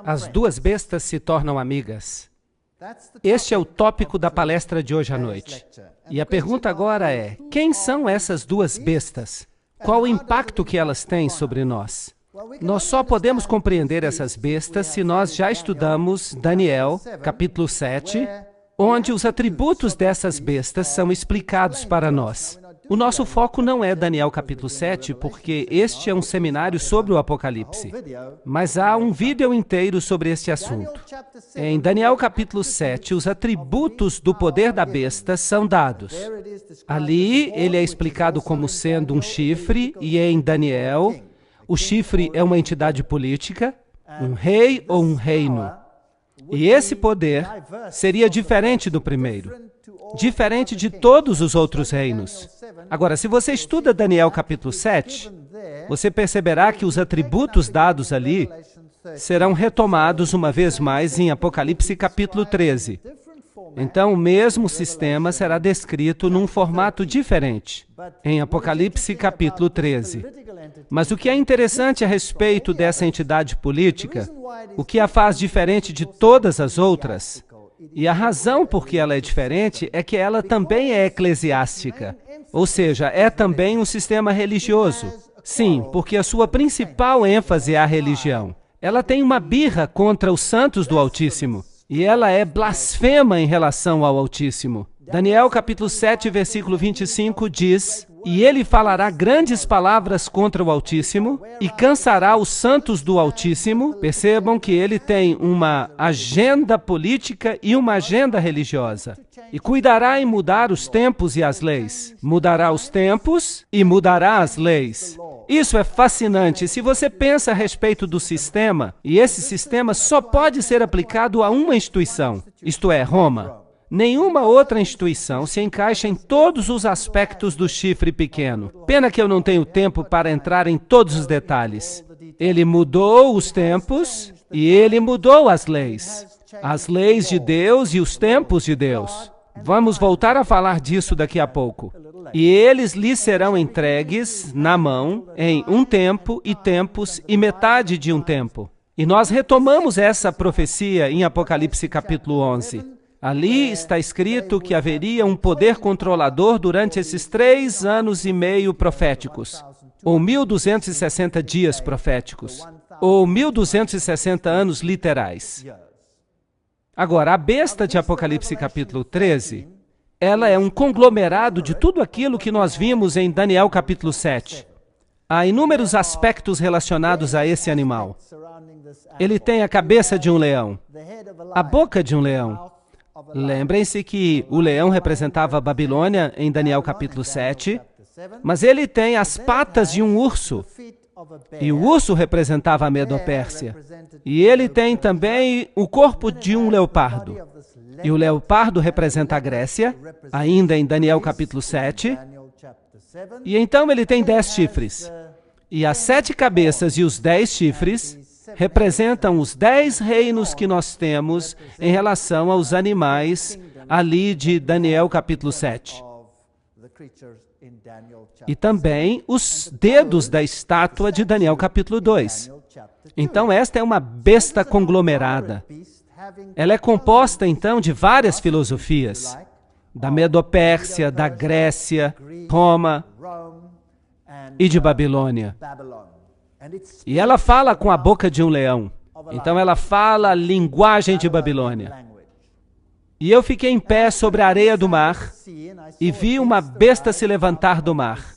As duas bestas se tornam amigas. Este é o tópico da palestra de hoje à noite. E a pergunta agora é, quem são essas duas bestas? Qual o impacto que elas têm sobre nós? Nós só podemos compreender essas bestas se nós já estudamos Daniel, capítulo 7, onde os atributos dessas bestas são explicados para nós. O nosso foco não é Daniel capítulo 7, porque este é um seminário sobre o Apocalipse. Mas há um vídeo inteiro sobre este assunto. Em Daniel capítulo 7, os atributos do poder da besta são dados. Ali, ele é explicado como sendo um chifre, e em Daniel, o chifre é uma entidade política, um rei ou um reino. E esse poder seria diferente do primeiro, diferente de todos os outros reinos. Agora, se você estuda Daniel capítulo 7, você perceberá que os atributos dados ali serão retomados uma vez mais em Apocalipse capítulo 13. Então, o mesmo sistema será descrito num formato diferente, em Apocalipse capítulo 13. Mas o que é interessante a respeito dessa entidade política, o que a faz diferente de todas as outras, e a razão por que ela é diferente é que ela também é eclesiástica, ou seja, é também um sistema religioso. Sim, porque a sua principal ênfase é a religião. Ela tem uma birra contra os santos do Altíssimo, e ela é blasfema em relação ao Altíssimo. Daniel capítulo 7, versículo 25 diz: "E ele falará grandes palavras contra o Altíssimo e cansará os santos do Altíssimo." Percebam que ele tem uma agenda política e uma agenda religiosa. "E cuidará em mudar os tempos e as leis." Mudará os tempos e mudará as leis. Isso é fascinante. Se você pensa a respeito do sistema, e esse sistema só pode ser aplicado a uma instituição, isto é, Roma. Nenhuma outra instituição se encaixa em todos os aspectos do chifre pequeno. Pena que eu não tenho tempo para entrar em todos os detalhes. Ele mudou os tempos e ele mudou as leis de Deus e os tempos de Deus. Vamos voltar a falar disso daqui a pouco. "E eles lhe serão entregues na mão em um tempo e tempos e metade de um tempo." E nós retomamos essa profecia em Apocalipse capítulo 11. Ali está escrito que haveria um poder controlador durante esses 3 anos e meio proféticos, ou 1260 dias proféticos, ou 1260 anos literais. Agora, a besta de Apocalipse capítulo 13, ela é um conglomerado de tudo aquilo que nós vimos em Daniel capítulo 7. Há inúmeros aspectos relacionados a esse animal. Ele tem a cabeça de um leão, a boca de um leão. Lembrem-se que o leão representava a Babilônia em Daniel capítulo 7, mas ele tem as patas de um urso, e o urso representava a Medo-Pérsia. E ele tem também o corpo de um leopardo, e o leopardo representa a Grécia, ainda em Daniel capítulo 7. E então ele tem 10 chifres, e as 7 cabeças e os 10 chifres representam os 10 reinos que nós temos em relação aos animais ali de Daniel capítulo 7. E também os dedos da estátua de Daniel capítulo 2. Então esta é uma besta conglomerada. Ela é composta então de várias filosofias, da Medo-Pérsia, da Grécia, Roma e de Babilônia. E ela fala com a boca de um leão. Então ela fala a linguagem de Babilônia. E eu fiquei em pé sobre a areia do mar e vi uma besta se levantar do mar.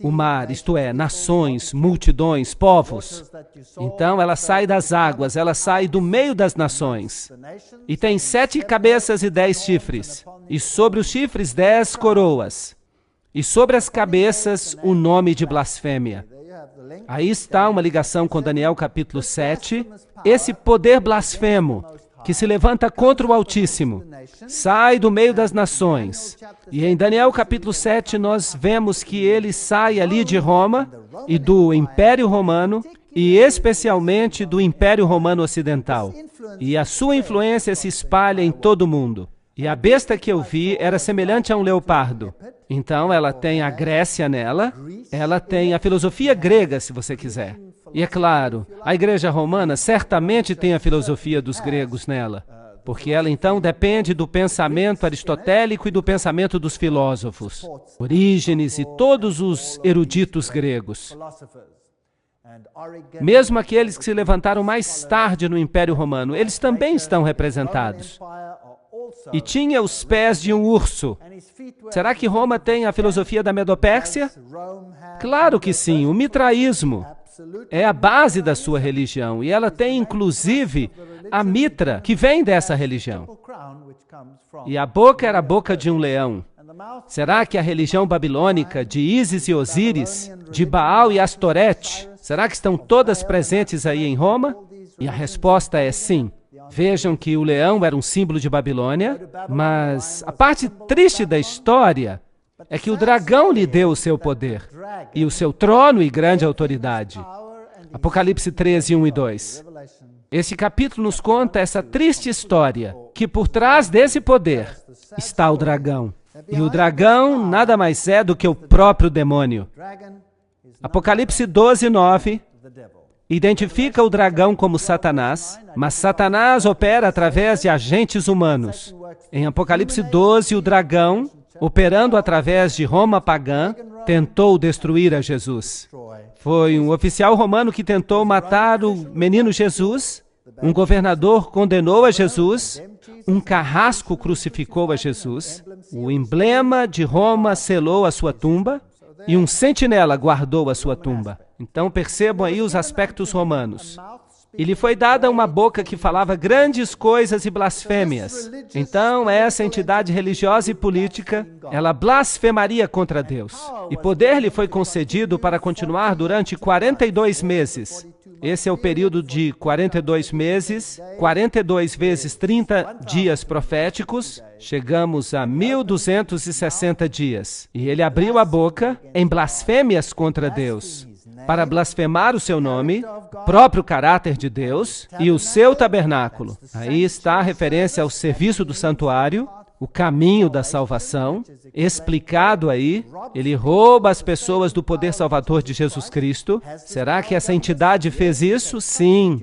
O mar, isto é, nações, multidões, povos. Então ela sai das águas, ela sai do meio das nações. E tem 7 cabeças e 10 chifres. E sobre os chifres 10 coroas. E sobre as cabeças o nome de blasfêmia. Aí está uma ligação com Daniel capítulo 7, esse poder blasfemo que se levanta contra o Altíssimo, sai do meio das nações. E em Daniel capítulo 7 nós vemos que ele sai ali de Roma e do Império Romano, e especialmente do Império Romano Ocidental. E a sua influência se espalha em todo o mundo. E a besta que eu vi era semelhante a um leopardo. Então, ela tem a Grécia nela, ela tem a filosofia grega, se você quiser. E é claro, a Igreja Romana certamente tem a filosofia dos gregos nela, porque ela então depende do pensamento aristotélico e do pensamento dos filósofos, Orígenes e todos os eruditos gregos. Mesmo aqueles que se levantaram mais tarde no Império Romano, eles também estão representados. E tinha os pés de um urso. Será que Roma tem a filosofia da Medopérsia? Claro que sim, o mitraísmo é a base da sua religião, e ela tem inclusive a mitra, que vem dessa religião. E a boca era a boca de um leão. Será que a religião babilônica de Ísis e Osíris, de Baal e Astorete, será que estão todas presentes aí em Roma? E a resposta é sim. Vejam que o leão era um símbolo de Babilônia, mas a parte triste da história é que o dragão lhe deu o seu poder, e o seu trono e grande autoridade. Apocalipse 13, 1 e 2. Esse capítulo nos conta essa triste história, que por trás desse poder está o dragão. E o dragão nada mais é do que o próprio demônio. Apocalipse 12, 9 identifica o dragão como Satanás, mas Satanás opera através de agentes humanos. Em Apocalipse 12, o dragão, operando através de Roma pagã, tentou destruir a Jesus. Foi um oficial romano que tentou matar o menino Jesus, um governador condenou a Jesus, um carrasco crucificou a Jesus, o emblema de Roma selou a sua tumba e um sentinela guardou a sua tumba. Então percebam aí os aspectos romanos. E lhe foi dada uma boca que falava grandes coisas e blasfêmias. Então, essa entidade religiosa e política, ela blasfemaria contra Deus. E poder lhe foi concedido para continuar durante 42 meses. Esse é o período de 42 meses, 42 vezes 30 dias proféticos, chegamos a 1260 dias. E ele abriu a boca em blasfêmias contra Deus, para blasfemar o seu nome, próprio caráter de Deus e o seu tabernáculo. Aí está a referência ao serviço do santuário, o caminho da salvação, explicado aí. Ele rouba as pessoas do poder salvador de Jesus Cristo. Será que essa entidade fez isso? Sim.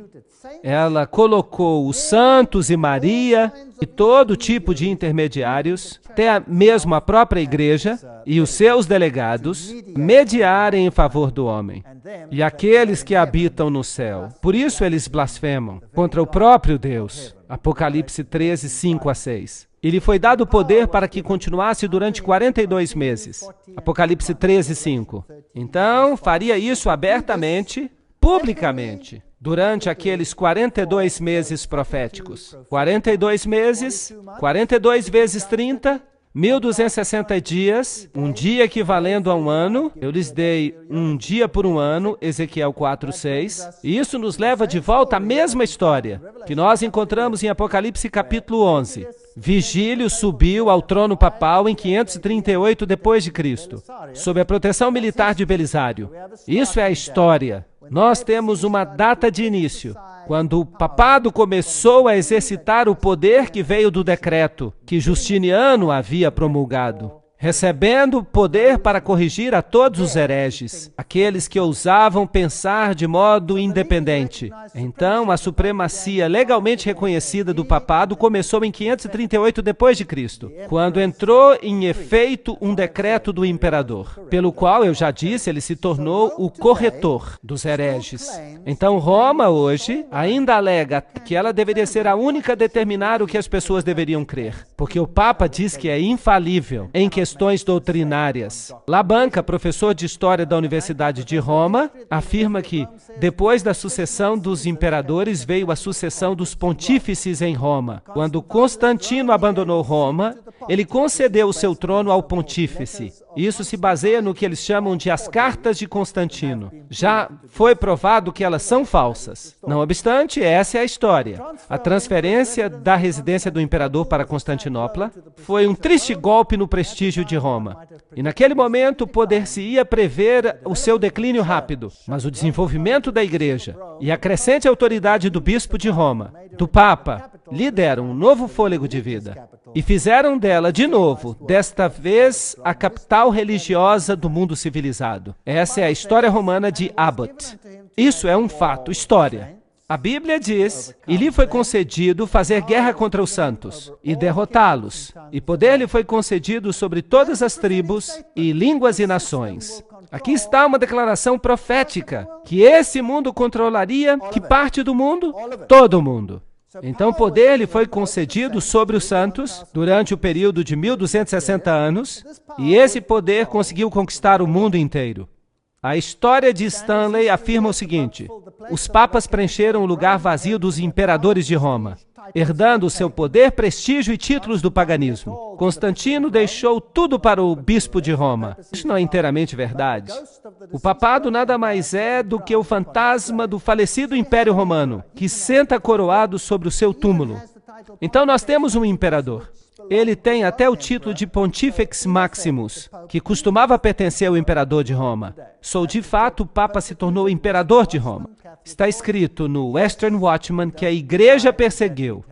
Ela colocou os santos e Maria e todo tipo de intermediários, até mesmo a própria igreja e os seus delegados, mediarem em favor do homem. E aqueles que habitam no céu. Por isso eles blasfemam contra o próprio Deus. Apocalipse 13, 5 a 6. E lhe foi dado poder para que continuasse durante 42 meses. Apocalipse 13, 5. Então, faria isso abertamente, publicamente, durante aqueles 42 meses proféticos. 42 meses, 42 vezes 30, 1260 dias, um dia equivalendo a um ano. Eu lhes dei um dia por um ano, Ezequiel 4, 6. E isso nos leva de volta à mesma história que nós encontramos em Apocalipse capítulo 11. Vigílio subiu ao trono papal em 538 depois de Cristo, sob a proteção militar de Belisário. Isso é a história. Nós temos uma data de início, quando o papado começou a exercitar o poder que veio do decreto que Justiniano havia promulgado, recebendo poder para corrigir a todos os hereges, aqueles que ousavam pensar de modo independente. Então, a supremacia legalmente reconhecida do papado começou em 538 depois de Cristo, quando entrou em efeito um decreto do imperador, pelo qual, eu já disse, ele se tornou o corretor dos hereges. Então, Roma hoje ainda alega que ela deveria ser a única a determinar o que as pessoas deveriam crer, porque o Papa diz que é infalível em questões doutrinárias. Labanca, professor de História da Universidade de Roma, afirma que, depois da sucessão dos imperadores, veio a sucessão dos pontífices em Roma. Quando Constantino abandonou Roma, ele concedeu o seu trono ao pontífice. Isso se baseia no que eles chamam de as cartas de Constantino. Já foi provado que elas são falsas. Não obstante, essa é a história. A transferência da residência do imperador para Constantinopla foi um triste golpe no prestígio de Roma. E naquele momento poder-se-ia prever o seu declínio rápido, mas o desenvolvimento da igreja e a crescente autoridade do bispo de Roma, do Papa, lhe deram um novo fôlego de vida e fizeram dela, de novo, desta vez, a capital religiosa do mundo civilizado. Essa é a história romana de Abbott. Isso é um fato, história. A Bíblia diz, e lhe foi concedido fazer guerra contra os santos e derrotá-los. E poder lhe foi concedido sobre todas as tribos e línguas e nações. Aqui está uma declaração profética, que esse mundo controlaria que parte do mundo? Todo o mundo. Então, poder lhe foi concedido sobre os santos durante o período de 1260 anos, e esse poder conseguiu conquistar o mundo inteiro. A história de Stanley afirma o seguinte: os papas preencheram o lugar vazio dos imperadores de Roma, herdando seu poder, prestígio e títulos do paganismo. Constantino deixou tudo para o bispo de Roma. Isso não é inteiramente verdade. O papado nada mais é do que o fantasma do falecido Império Romano, que senta coroado sobre o seu túmulo. Então nós temos um imperador. Ele tem até o título de Pontifex Maximus, que costumava pertencer ao imperador de Roma. De fato, o Papa se tornou imperador de Roma. Está escrito no Western Watchman que a igreja perseguiu.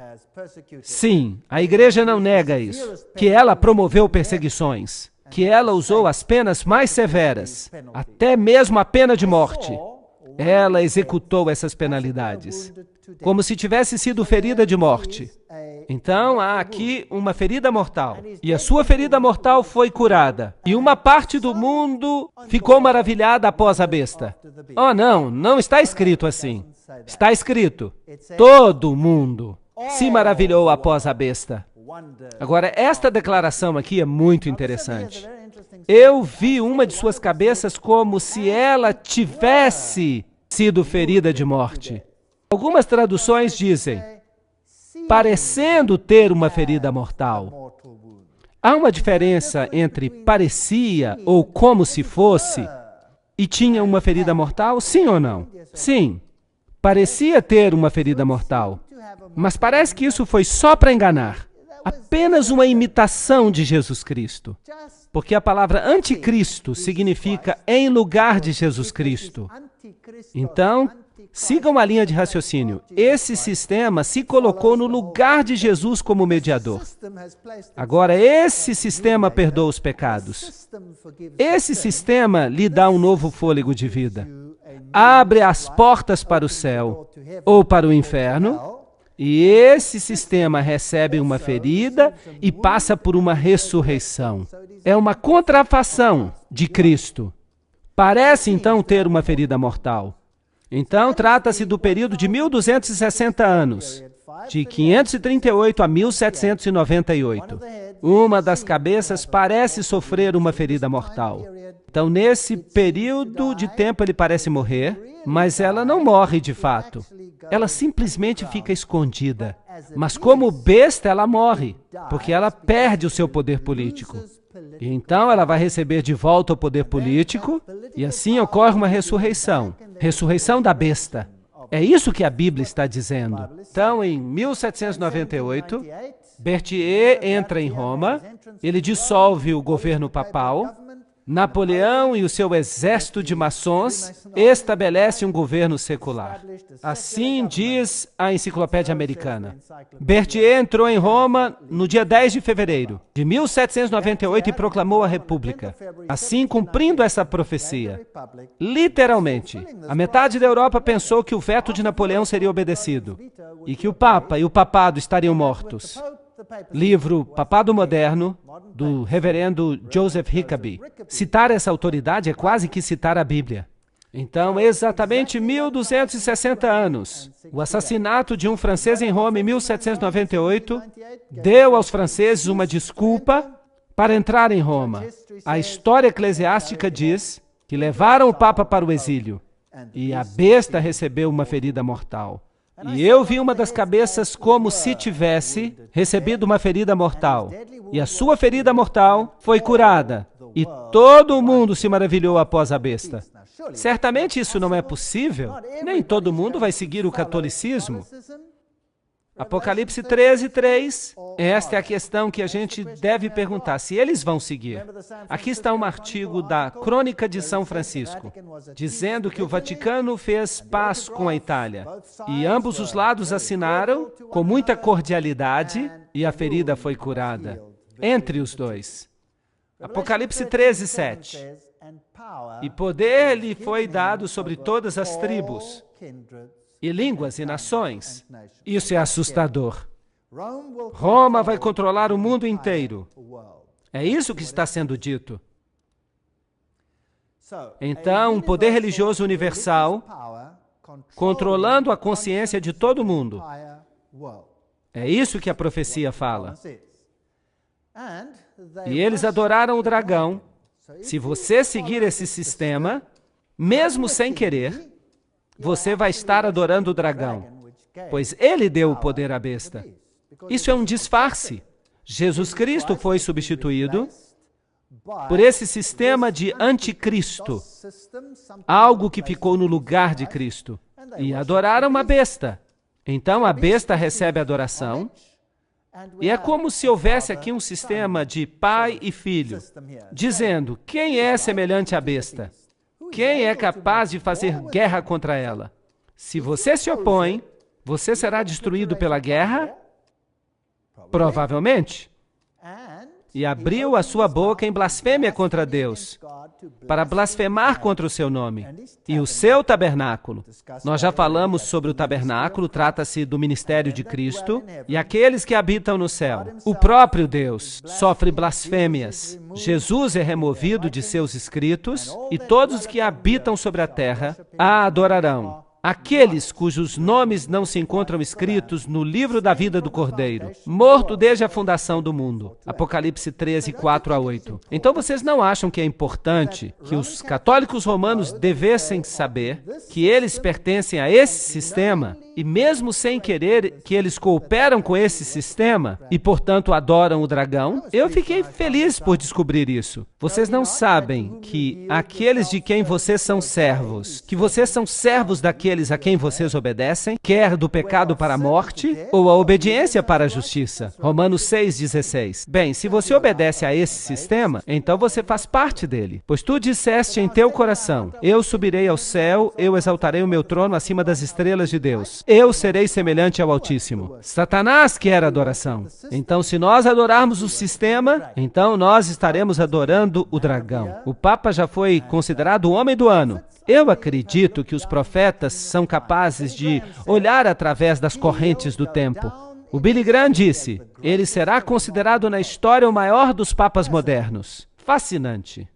Sim, a igreja não nega isso, que ela promoveu perseguições, que ela usou as penas mais severas, até mesmo a pena de morte. Ela executou essas penalidades, como se tivesse sido ferida de morte. Então, há aqui uma ferida mortal, e a sua ferida mortal foi curada. E uma parte do mundo ficou maravilhada após a besta. Oh, não está escrito assim. Está escrito, todo mundo se maravilhou após a besta. Agora, esta declaração aqui é muito interessante. Eu vi uma de suas cabeças como se ela tivesse sido ferida de morte. Algumas traduções dizem, parecendo ter uma ferida mortal. Há uma diferença entre parecia ou como se fosse e tinha uma ferida mortal? Sim ou não? Sim. Parecia ter uma ferida mortal. Mas parece que isso foi só para enganar. Apenas uma imitação de Jesus Cristo. Porque a palavra anticristo significa em lugar de Jesus Cristo. Então, sigam a linha de raciocínio. Esse sistema se colocou no lugar de Jesus como mediador. Agora, esse sistema perdoa os pecados. Esse sistema lhe dá um novo fôlego de vida. Abre as portas para o céu ou para o inferno. E esse sistema recebe uma ferida e passa por uma ressurreição. É uma contrafação de Cristo. Parece, então, ter uma ferida mortal. Então, trata-se do período de 1260 anos, de 538 a 1798. Uma das cabeças parece sofrer uma ferida mortal. Então, nesse período de tempo, ele parece morrer, mas ela não morre de fato. Ela simplesmente fica escondida. Mas como besta, ela morre, porque ela perde o seu poder político. E então ela vai receber de volta o poder político, e assim ocorre uma ressurreição. Ressurreição da besta. É isso que a Bíblia está dizendo. Então, em 1798, Berthier entra em Roma, ele dissolve o governo papal, Napoleão e o seu exército de maçons estabelecem um governo secular. Assim diz a Enciclopédia Americana. Berthier entrou em Roma no dia 10 de fevereiro de 1798 e proclamou a República, assim cumprindo essa profecia. Literalmente, a metade da Europa pensou que o veto de Napoleão seria obedecido e que o Papa e o Papado estariam mortos. Livro Papado Moderno, do reverendo Joseph Hickeby. Citar essa autoridade é quase que citar a Bíblia. Então, exatamente 1260 anos, o assassinato de um francês em Roma em 1798 deu aos franceses uma desculpa para entrar em Roma. A história eclesiástica diz que levaram o Papa para o exílio e a besta recebeu uma ferida mortal. E eu vi uma das cabeças como se tivesse recebido uma ferida mortal. E a sua ferida mortal foi curada. E todo mundo se maravilhou após a besta. Certamente isso não é possível. Nem todo mundo vai seguir o catolicismo. Apocalipse 13:3. Esta é a questão que a gente deve perguntar, se eles vão seguir. Aqui está um artigo da Crônica de São Francisco, dizendo que o Vaticano fez paz com a Itália, e ambos os lados assinaram com muita cordialidade, e a ferida foi curada entre os dois. Apocalipse 13:7. E poder lhe foi dado sobre todas as tribos, e línguas e nações. Isso é assustador. Roma vai controlar o mundo inteiro. É isso que está sendo dito. Então, um poder religioso universal, controlando a consciência de todo mundo. É isso que a profecia fala. E eles adoraram o dragão. Se você seguir esse sistema, mesmo sem querer, você vai estar adorando o dragão, pois ele deu o poder à besta. Isso é um disfarce. Jesus Cristo foi substituído por esse sistema de anticristo, algo que ficou no lugar de Cristo. E adoraram uma besta. Então a besta recebe adoração. E é como se houvesse aqui um sistema de pai e filho, dizendo: quem é semelhante à besta? Quem é capaz de fazer guerra contra ela? Se você se opõe, você será destruído pela guerra? Provavelmente. E abriu a sua boca em blasfêmia contra Deus, para blasfemar contra o seu nome e o seu tabernáculo. Nós já falamos sobre o tabernáculo, trata-se do ministério de Cristo, e aqueles que habitam no céu. O próprio Deus sofre blasfêmias. Jesus é removido de seus escritos, e todos que habitam sobre a terra a adorarão. Aqueles cujos nomes não se encontram escritos no livro da vida do Cordeiro, morto desde a fundação do mundo. Apocalipse 13, 4-8. Então vocês não acham que é importante que os católicos romanos devessem saber que eles pertencem a esse sistema e mesmo sem querer que eles cooperam com esse sistema e, portanto, adoram o dragão? Eu fiquei feliz por descobrir isso. Vocês não sabem que aqueles de quem vocês são servos, que vocês são servos daqueles a quem vocês obedecem, quer do pecado para a morte ou a obediência para a justiça. Romanos 6,16. Bem, se você obedece a esse sistema, então você faz parte dele. Pois tu disseste em teu coração: eu subirei ao céu, eu exaltarei o meu trono acima das estrelas de Deus. Eu serei semelhante ao Altíssimo. Satanás quer adoração. Então, se nós adorarmos o sistema, então nós estaremos adorando o dragão. O Papa já foi considerado o homem do ano. Eu acredito que os profetas são capazes de olhar através das correntes do tempo. O Billy Graham disse: ele será considerado na história o maior dos papas modernos. Fascinante.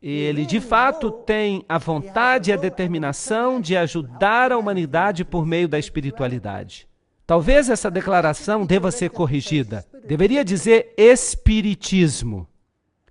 Ele, de fato, tem a vontade e a determinação de ajudar a humanidade por meio da espiritualidade. Talvez essa declaração deva ser corrigida. Deveria dizer espiritismo.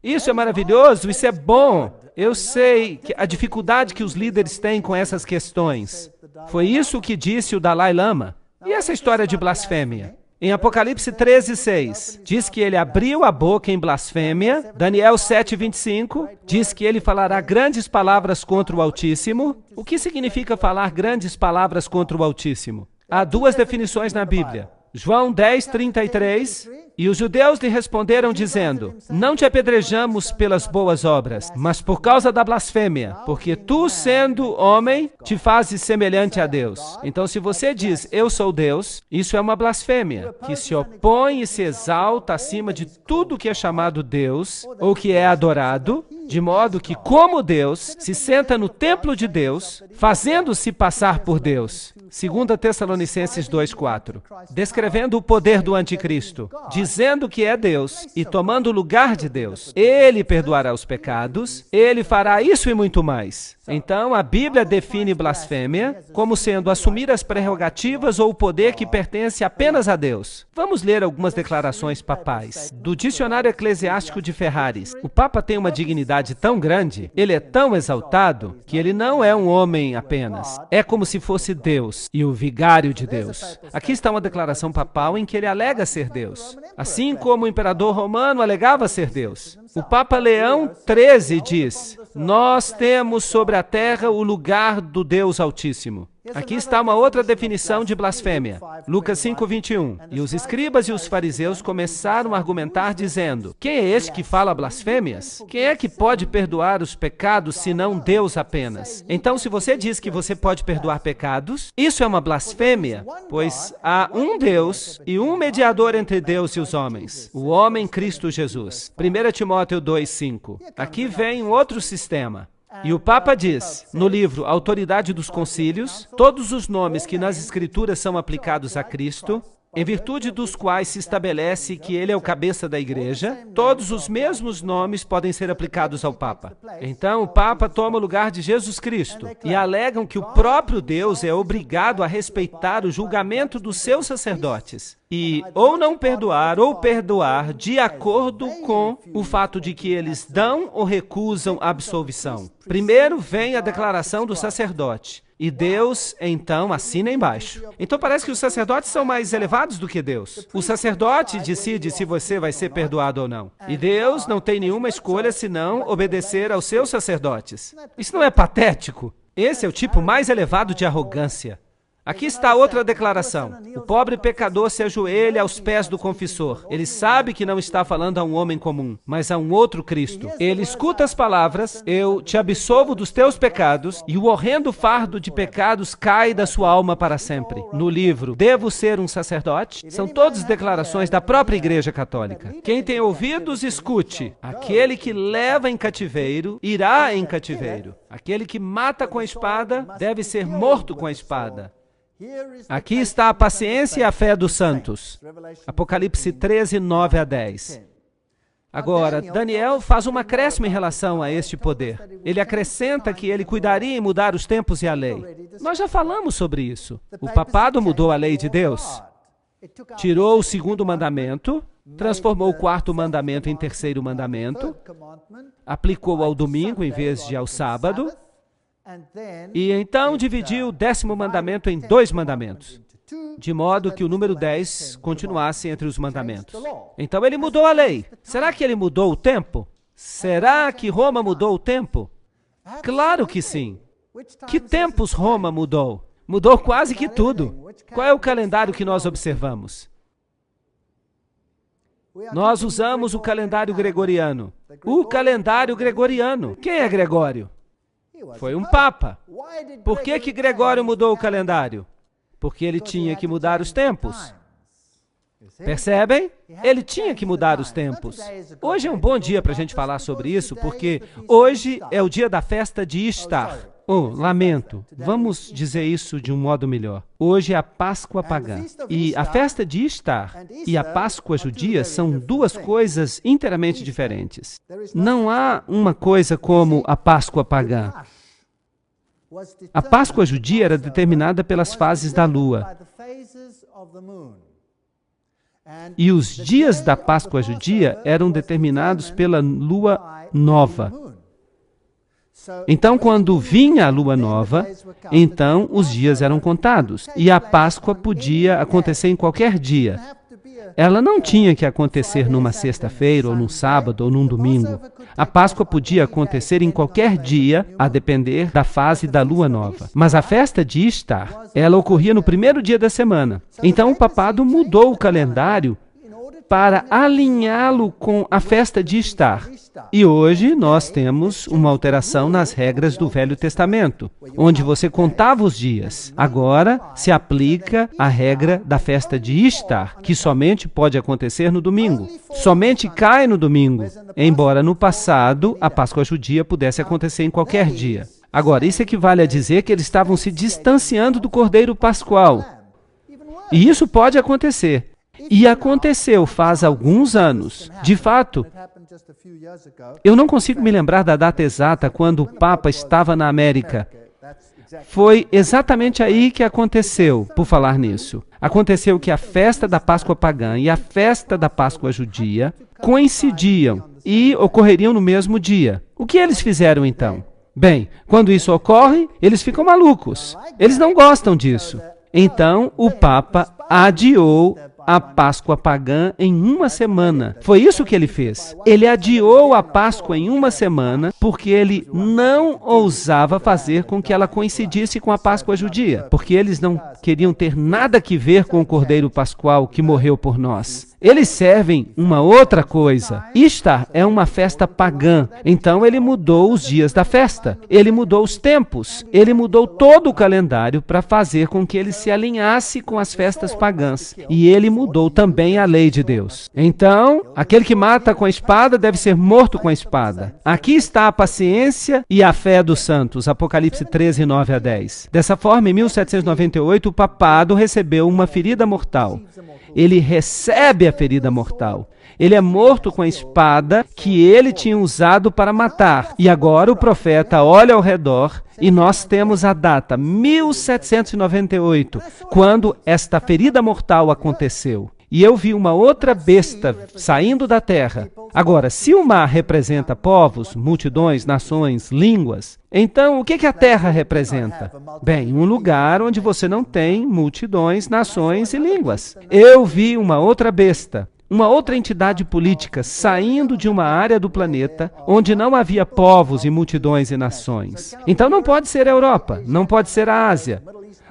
Isso é maravilhoso, isso é bom. Eu sei que a dificuldade que os líderes têm com essas questões. Foi isso que disse o Dalai Lama. E essa história de blasfêmia? Em Apocalipse 13:6, diz que ele abriu a boca em blasfêmia. Daniel 7:25, diz que ele falará grandes palavras contra o Altíssimo. O que significa falar grandes palavras contra o Altíssimo? Há duas definições na Bíblia. João 10:33, e os judeus lhe responderam dizendo: não te apedrejamos pelas boas obras, mas por causa da blasfêmia, porque tu, sendo homem, te fazes semelhante a Deus. Então, se você diz, eu sou Deus, isso é uma blasfêmia, que se opõe e se exalta acima de tudo que é chamado Deus, ou que é adorado, de modo que, como Deus, se senta no templo de Deus, fazendo-se passar por Deus. 2 Tessalonicenses 2:4. Descrevendo o poder do anticristo, dizendo que é Deus e tomando o lugar de Deus. Ele perdoará os pecados, ele fará isso e muito mais. Então, a Bíblia define blasfêmia como sendo assumir as prerrogativas ou o poder que pertence apenas a Deus. Vamos ler algumas declarações papais. Do Dicionário Eclesiástico de Ferraris. O Papa tem uma dignidade tão grande, ele é tão exaltado, que ele não é um homem apenas. É como se fosse Deus e o vigário de Deus. Aqui está uma declaração papal em que ele alega ser Deus, assim como o imperador romano alegava ser Deus. O Papa Leão XIII diz: nós temos sobre a terra o lugar do Deus Altíssimo. Aqui está uma outra definição de blasfêmia. Lucas 5:21. E os escribas e os fariseus começaram a argumentar dizendo: quem é este que fala blasfêmias? Quem é que pode perdoar os pecados senão Deus apenas? Então, se você diz que você pode perdoar pecados, isso é uma blasfêmia, pois há um Deus e um mediador entre Deus e os homens, o homem Cristo Jesus. 1 Timóteo 2:5. Aqui vem um outro sistema. E o Papa diz, no livro Autoridade dos Concílios, todos os nomes que nas Escrituras são aplicados a Cristo, em virtude dos quais se estabelece que ele é o cabeça da Igreja, todos os mesmos nomes podem ser aplicados ao Papa. Então, o Papa toma o lugar de Jesus Cristo e alegam que o próprio Deus é obrigado a respeitar o julgamento dos seus sacerdotes e ou não perdoar ou perdoar de acordo com o fato de que eles dão ou recusam a absolvição. Primeiro vem a declaração do sacerdote. E Deus, então, assina embaixo. Então parece que os sacerdotes são mais elevados do que Deus. O sacerdote decide se você vai ser perdoado ou não. E Deus não tem nenhuma escolha senão obedecer aos seus sacerdotes. Isso não é patético? Esse é o tipo mais elevado de arrogância. Aqui está outra declaração. O pobre pecador se ajoelha aos pés do confessor. Ele sabe que não está falando a um homem comum, mas a um outro Cristo. Ele escuta as palavras, eu te absolvo dos teus pecados, e o horrendo fardo de pecados cai da sua alma para sempre. No livro Devo Ser um Sacerdote, são todas declarações da própria Igreja Católica. Quem tem ouvidos, escute. Aquele que leva em cativeiro, irá em cativeiro. Aquele que mata com a espada, deve ser morto com a espada. Aqui está a paciência e a fé dos santos. Apocalipse 13, 9 a 10. Agora, Daniel faz um acréscimo em relação a este poder. Ele acrescenta que ele cuidaria em mudar os tempos e a lei. Nós já falamos sobre isso. O papado mudou a lei de Deus. Tirou o segundo mandamento, transformou o quarto mandamento em terceiro mandamento, aplicou ao domingo em vez de ao sábado, e então dividiu o 10º mandamento em 2 mandamentos, de modo que o número 10 continuasse entre os mandamentos. Então ele mudou a lei. Será que ele mudou o tempo? Será que Roma mudou o tempo? Claro que sim. Que tempos Roma mudou? Mudou quase que tudo. Qual é o calendário que nós observamos? Nós usamos o calendário gregoriano. O calendário gregoriano. Quem é Gregório? Foi um papa. Por que Gregório mudou o calendário? Porque ele tinha que mudar os tempos. Percebem? Ele tinha que mudar os tempos. Hoje é um bom dia para a gente falar sobre isso, porque hoje é o dia da festa de Ishtar. Lamento, vamos dizer isso de um modo melhor. Hoje é a Páscoa pagã. E a festa de Ishtar e a Páscoa judia são duas coisas inteiramente diferentes. Não há uma coisa como a Páscoa pagã. A Páscoa judia era determinada pelas fases da lua. E os dias da Páscoa judia eram determinados pela lua nova. Então, quando vinha a lua nova, então os dias eram contados. E a Páscoa podia acontecer em qualquer dia. Ela não tinha que acontecer numa sexta-feira, ou num sábado, ou num domingo. A Páscoa podia acontecer em qualquer dia, a depender da fase da lua nova. Mas a festa de Ishtar, ela ocorria no primeiro dia da semana. Então o papado mudou o calendário para alinhá-lo com a festa de Ishtar. E hoje nós temos uma alteração nas regras do Velho Testamento, onde você contava os dias. Agora se aplica a regra da festa de Ishtar, que somente pode acontecer no domingo. Somente cai no domingo, embora no passado a Páscoa judia pudesse acontecer em qualquer dia. Agora, isso equivale a dizer que eles estavam se distanciando do Cordeiro Pascual. E isso pode acontecer. E aconteceu faz alguns anos. De fato, eu não consigo me lembrar da data exata quando o Papa estava na América. Foi exatamente aí que aconteceu, por falar nisso. Aconteceu que a festa da Páscoa pagã e a festa da Páscoa judia coincidiam e ocorreriam no mesmo dia. O que eles fizeram então? Bem, quando isso ocorre, eles ficam malucos. Eles não gostam disso. Então, o Papa adiou a Páscoa pagã em uma semana. Foi isso que ele fez. Ele adiou a Páscoa em uma semana porque ele não ousava fazer com que ela coincidisse com a Páscoa judia, porque eles não queriam ter nada que ver com o Cordeiro Pascual que morreu por nós. Eles servem uma outra coisa. Ishtar é uma festa pagã, então ele mudou os dias da festa, ele mudou os tempos, ele mudou todo o calendário para fazer com que ele se alinhasse com as festas pagãs. E ele mudou também a lei de Deus. Então, aquele que mata com a espada deve ser morto com a espada. Aqui está a paciência e a fé dos santos, Apocalipse 13, 9 a 10. Dessa forma, em 1798, o papado recebeu uma ferida mortal. Ele recebe a ferida mortal. Ele é morto com a espada que ele tinha usado para matar. E agora o profeta olha ao redor e nós temos a data 1798, quando esta ferida mortal aconteceu. E eu vi uma outra besta saindo da terra. Agora, se o mar representa povos, multidões, nações, línguas, então o que a terra representa? Bem, um lugar onde você não tem multidões, nações e línguas. Eu vi uma outra besta, uma outra entidade política saindo de uma área do planeta onde não havia povos e multidões e nações. Então não pode ser a Europa, não pode ser a Ásia.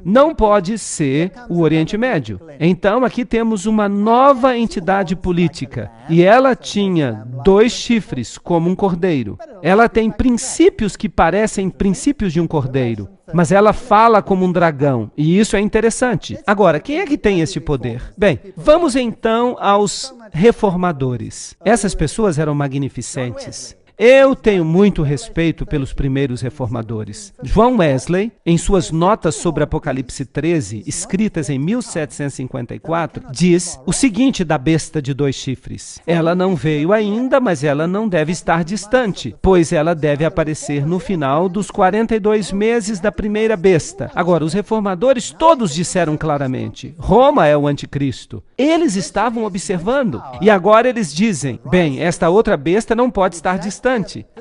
Não pode ser o Oriente Médio. Então, aqui temos uma nova entidade política. E ela tinha 2 chifres, como um cordeiro. Ela tem princípios que parecem princípios de um cordeiro. Mas ela fala como um dragão. E isso é interessante. Agora, quem é que tem esse poder? Bem, vamos então aos reformadores. Essas pessoas eram magnificentes. Eu tenho muito respeito pelos primeiros reformadores. John Wesley, em suas notas sobre Apocalipse 13, escritas em 1754, diz o seguinte da besta de 2 chifres. Ela não veio ainda, mas ela não deve estar distante, pois ela deve aparecer no final dos 42 meses da primeira besta. Agora, os reformadores todos disseram claramente, Roma é o anticristo. Eles estavam observando, e agora eles dizem, bem, esta outra besta não pode estar distante.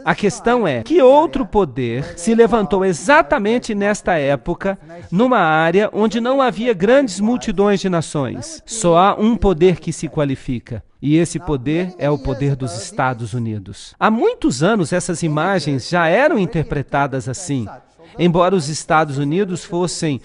A questão é, que outro poder se levantou exatamente nesta época, numa área onde não havia grandes multidões de nações? Só há um poder que se qualifica. E esse poder é o poder dos Estados Unidos. Há muitos anos essas imagens já eram interpretadas assim, embora os Estados Unidos fossem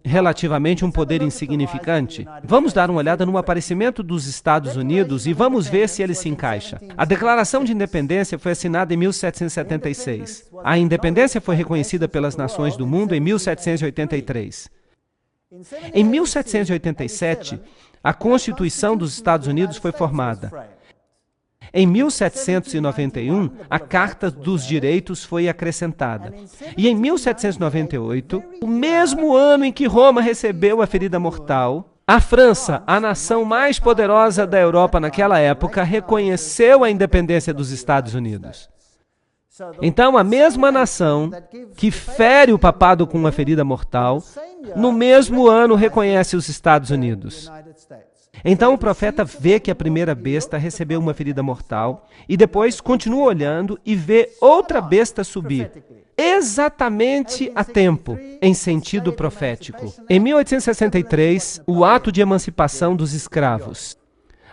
relativamente um poder insignificante. Vamos dar uma olhada no aparecimento dos Estados Unidos e vamos ver se ele se encaixa. A Declaração de Independência foi assinada em 1776. A independência foi reconhecida pelas nações do mundo em 1783. Em 1787, a Constituição dos Estados Unidos foi formada. Em 1791, a Carta dos Direitos foi acrescentada. E em 1798, o mesmo ano em que Roma recebeu a ferida mortal, a França, a nação mais poderosa da Europa naquela época, reconheceu a independência dos Estados Unidos. Então, a mesma nação que fere o papado com uma ferida mortal, no mesmo ano reconhece os Estados Unidos. Então o profeta vê que a primeira besta recebeu uma ferida mortal e depois continua olhando e vê outra besta subir, exatamente a tempo, em sentido profético. Em 1863, o ato de emancipação dos escravos.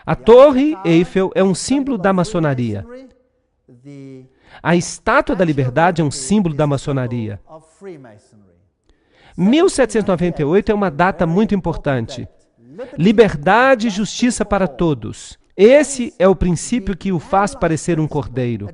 A Torre Eiffel é um símbolo da maçonaria. A Estátua da Liberdade é um símbolo da maçonaria. 1798 é uma data muito importante. Liberdade e justiça para todos. Esse é o princípio que o faz parecer um cordeiro.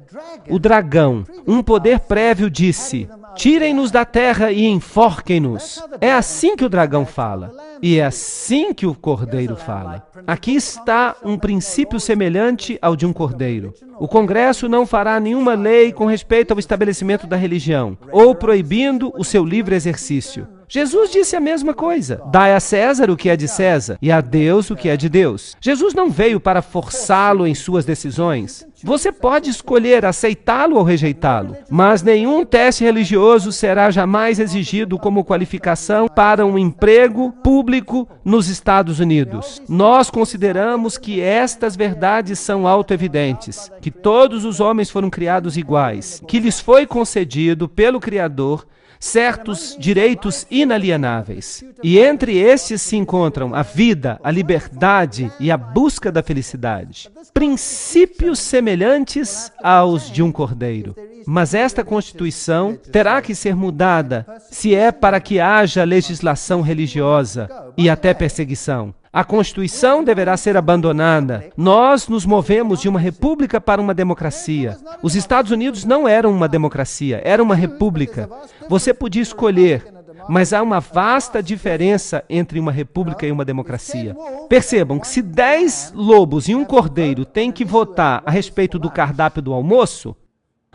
O dragão, um poder prévio, disse, tirem-nos da terra e enforquem-nos. É assim que o dragão fala. E é assim que o cordeiro fala. Aqui está um princípio semelhante ao de um cordeiro. O Congresso não fará nenhuma lei com respeito ao estabelecimento da religião, ou proibindo o seu livre exercício. Jesus disse a mesma coisa. Dai a César o que é de César e a Deus o que é de Deus. Jesus não veio para forçá-lo em suas decisões. Você pode escolher aceitá-lo ou rejeitá-lo, mas nenhum teste religioso será jamais exigido como qualificação para um emprego público nos Estados Unidos. Nós consideramos que estas verdades são autoevidentes, que todos os homens foram criados iguais, que lhes foi concedido pelo Criador certos direitos inalienáveis. E entre estes se encontram a vida, a liberdade e a busca da felicidade. Princípios semelhantes aos de um cordeiro. Mas esta Constituição terá que ser mudada se é para que haja legislação religiosa e até perseguição. A Constituição deverá ser abandonada. Nós nos movemos de uma república para uma democracia. Os Estados Unidos não eram uma democracia, era uma república. Você podia escolher, mas há uma vasta diferença entre uma república e uma democracia. Percebam que se 10 lobos e um cordeiro têm que votar a respeito do cardápio do almoço,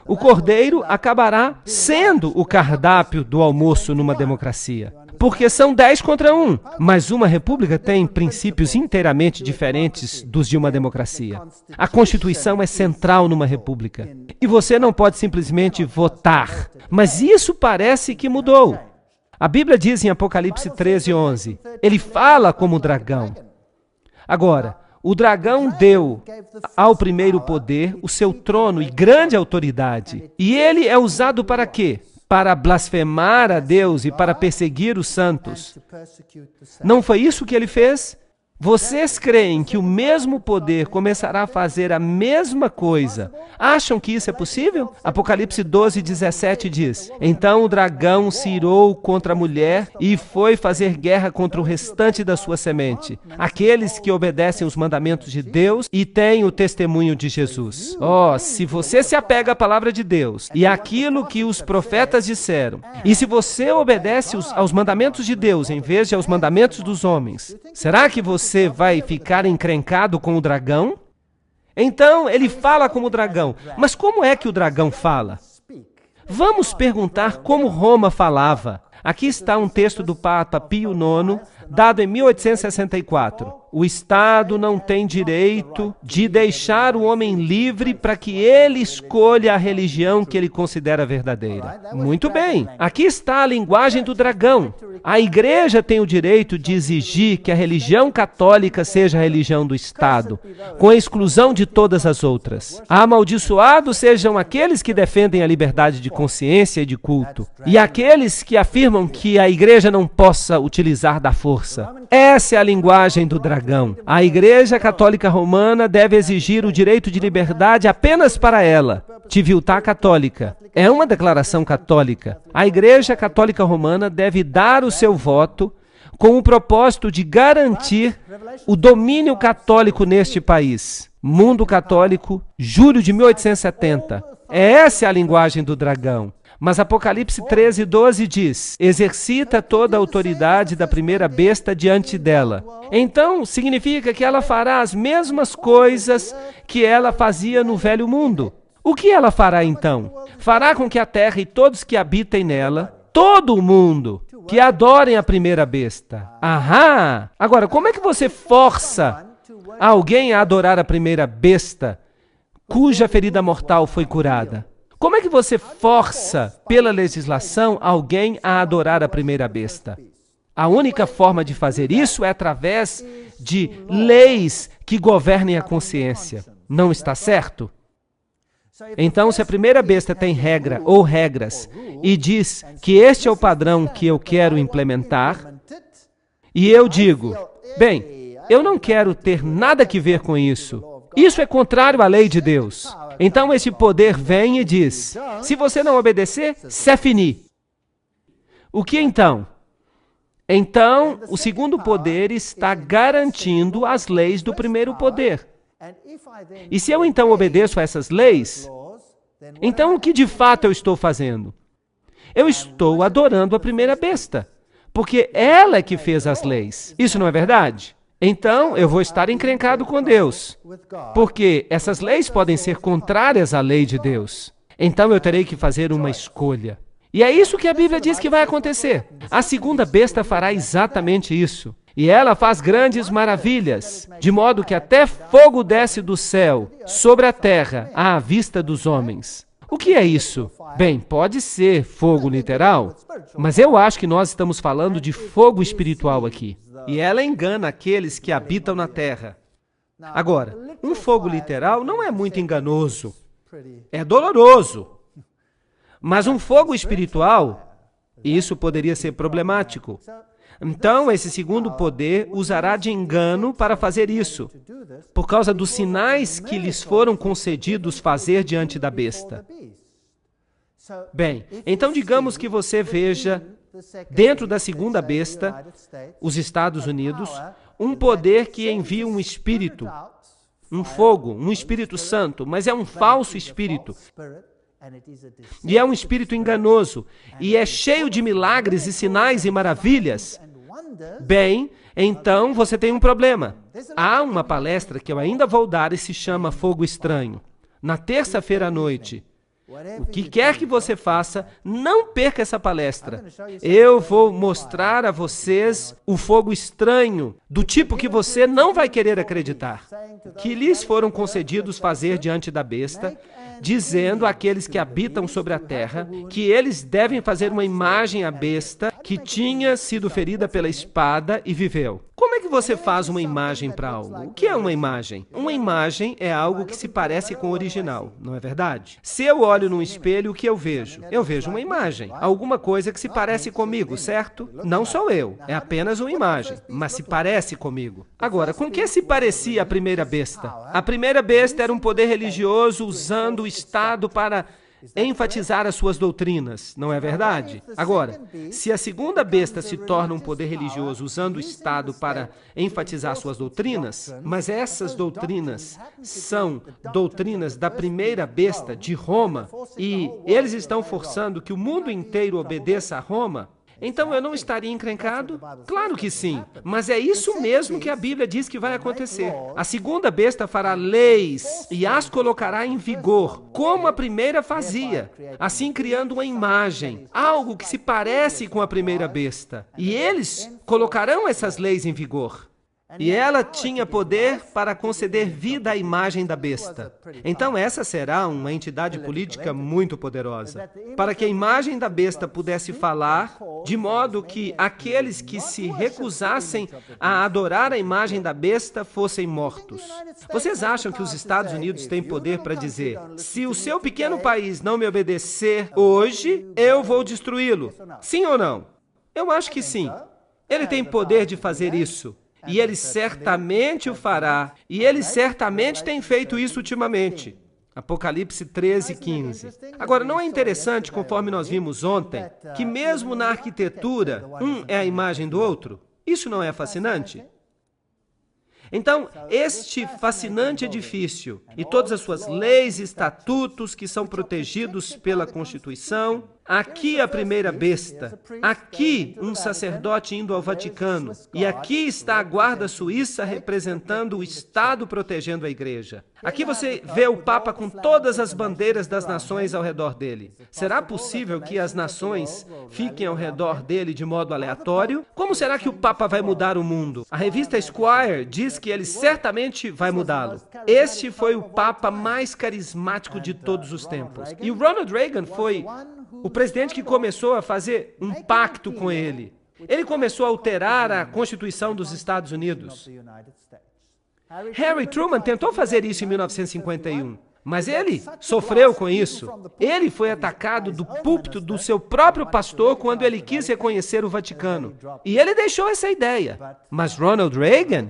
o cordeiro acabará sendo o cardápio do almoço numa democracia. Porque são 10 contra 1, mas uma república tem princípios inteiramente diferentes dos de uma democracia. A Constituição é central numa república. E você não pode simplesmente votar. Mas isso parece que mudou. A Bíblia diz em Apocalipse 13:11, ele fala como dragão. Agora, o dragão deu ao primeiro poder o seu trono e grande autoridade. E ele é usado para quê? Para blasfemar a Deus e para perseguir os santos. Não foi isso que ele fez? Vocês creem que o mesmo poder começará a fazer a mesma coisa? Acham que isso é possível? Apocalipse 12:17 diz, então o dragão se irou contra a mulher e foi fazer guerra contra o restante da sua semente, aqueles que obedecem os mandamentos de Deus e têm o testemunho de Jesus. Se você se apega à palavra de Deus e àquilo que os profetas disseram, e se você obedece aos mandamentos de Deus em vez de aos mandamentos dos homens, será que você vai ficar encrencado com o dragão? Então, ele fala como dragão. Mas como é que o dragão fala? Vamos perguntar como Roma falava. Aqui está um texto do Papa Pio IX, dado em 1864. O Estado não tem direito de deixar o homem livre para que ele escolha a religião que ele considera verdadeira. Muito bem, aqui está a linguagem do dragão. A igreja tem o direito de exigir que a religião católica seja a religião do Estado, com a exclusão de todas as outras. Amaldiçoados sejam aqueles que defendem a liberdade de consciência e de culto, e aqueles que afirmam que a igreja não possa utilizar da força. Essa é a linguagem do dragão. A Igreja Católica Romana deve exigir o direito de liberdade apenas para ela. Civiltà católica. É uma declaração católica. A Igreja Católica Romana deve dar o seu voto com o propósito de garantir o domínio católico neste país. Mundo Católico, julho de 1870. Essa é a linguagem do dragão. Mas Apocalipse 13:12 diz, exercita toda a autoridade da primeira besta diante dela. Então, significa que ela fará as mesmas coisas que ela fazia no velho mundo. O que ela fará então? Fará com que a terra e todos que habitem nela, todo o mundo, que adorem a primeira besta. Aham! Agora, como é que você força alguém a adorar a primeira besta cuja ferida mortal foi curada? Como é que você força, pela legislação, alguém a adorar a primeira besta? A única forma de fazer isso é através de leis que governem a consciência. Não está certo? Então, se a primeira besta tem regra ou regras e diz que este é o padrão que eu quero implementar, e eu digo, bem, eu não quero ter nada que ver com isso. Isso é contrário à lei de Deus. Então esse poder vem e diz, se você não obedecer, c'est fini. O que então? Então, o segundo poder está garantindo as leis do primeiro poder. E se eu então obedeço a essas leis, então o que de fato eu estou fazendo? Eu estou adorando a primeira besta, porque ela é que fez as leis. Isso não é verdade? Então, eu vou estar encrencado com Deus, porque essas leis podem ser contrárias à lei de Deus. Então, eu terei que fazer uma escolha. E é isso que a Bíblia diz que vai acontecer. A segunda besta fará exatamente isso. E ela faz grandes maravilhas, de modo que até fogo desce do céu sobre a terra à vista dos homens. O que é isso? Bem, pode ser fogo literal, mas eu acho que nós estamos falando de fogo espiritual aqui. E ela engana aqueles que habitam na terra. Agora, um fogo literal não é muito enganoso. É doloroso. Mas um fogo espiritual Isso poderia ser problemático. Então, esse segundo poder usará de engano para fazer isso, por causa dos sinais que lhes foram concedidos fazer diante da besta. Bem, então digamos que você veja, dentro da segunda besta, os Estados Unidos, um poder que envia um espírito, um fogo, um Espírito Santo, mas é um falso espírito. E é um espírito enganoso, e é cheio de milagres e sinais e maravilhas. Bem, então você tem um problema. Há uma palestra que eu ainda vou dar e se chama Fogo Estranho, na terça-feira à noite. O que quer que você faça, não perca essa palestra. Eu vou mostrar a vocês o fogo estranho, do tipo que você não vai querer acreditar, que lhes foram concedidos fazer diante da besta, dizendo àqueles que habitam sobre a terra que eles devem fazer uma imagem à besta que tinha sido ferida pela espada e viveu. Como é que você faz uma imagem para algo? O que é uma imagem? Uma imagem é algo que se parece com o original, não é verdade? Se eu olho num espelho, o que eu vejo? Eu vejo uma imagem, alguma coisa que se parece comigo, certo? Não sou eu, é apenas uma imagem, mas se parece comigo. Agora, com que se parecia a primeira besta? A primeira besta era um poder religioso usando o Estado para enfatizar as suas doutrinas, não é verdade? Agora, se a segunda besta se torna um poder religioso usando o Estado para enfatizar suas doutrinas, mas essas doutrinas são doutrinas da primeira besta, de Roma, e eles estão forçando que o mundo inteiro obedeça a Roma, então eu não estaria encrencado? Claro que sim, mas é isso mesmo que a Bíblia diz que vai acontecer. A segunda besta fará leis e as colocará em vigor, como a primeira fazia, assim criando uma imagem, algo que se parece com a primeira besta. E eles colocarão essas leis em vigor. E ela tinha poder para conceder vida à imagem da besta. Então essa será uma entidade política muito poderosa, para que a imagem da besta pudesse falar, de modo que aqueles que se recusassem a adorar a imagem da besta fossem mortos. Vocês acham que os Estados Unidos têm poder para dizer, se o seu pequeno país não me obedecer hoje, eu vou destruí-lo? Sim ou não? Eu acho que sim. Ele tem poder de fazer isso. E ele certamente o fará. E ele certamente tem feito isso ultimamente. Apocalipse 13:15. Agora, não é interessante, conforme nós vimos ontem, que mesmo na arquitetura, um é a imagem do outro? Isso não é fascinante? Então, este fascinante edifício e todas as suas leis e estatutos que são protegidos pela Constituição, aqui a primeira besta, aqui um sacerdote indo ao Vaticano, e aqui está a guarda suíça representando o Estado protegendo a igreja. Aqui você vê o Papa com todas as bandeiras das nações ao redor dele. Será possível que as nações fiquem ao redor dele de modo aleatório? Como será que o Papa vai mudar o mundo? A revista Esquire diz que ele certamente vai mudá-lo. Este foi o Papa mais carismático de todos os tempos. E o Ronald Reagan foi o presidente que começou a fazer um pacto com ele. Ele começou a alterar a Constituição dos Estados Unidos. Harry Truman tentou fazer isso em 1951, mas ele sofreu com isso. Ele foi atacado do púlpito do seu próprio pastor quando ele quis reconhecer o Vaticano. E ele deixou essa ideia. Mas Ronald Reagan,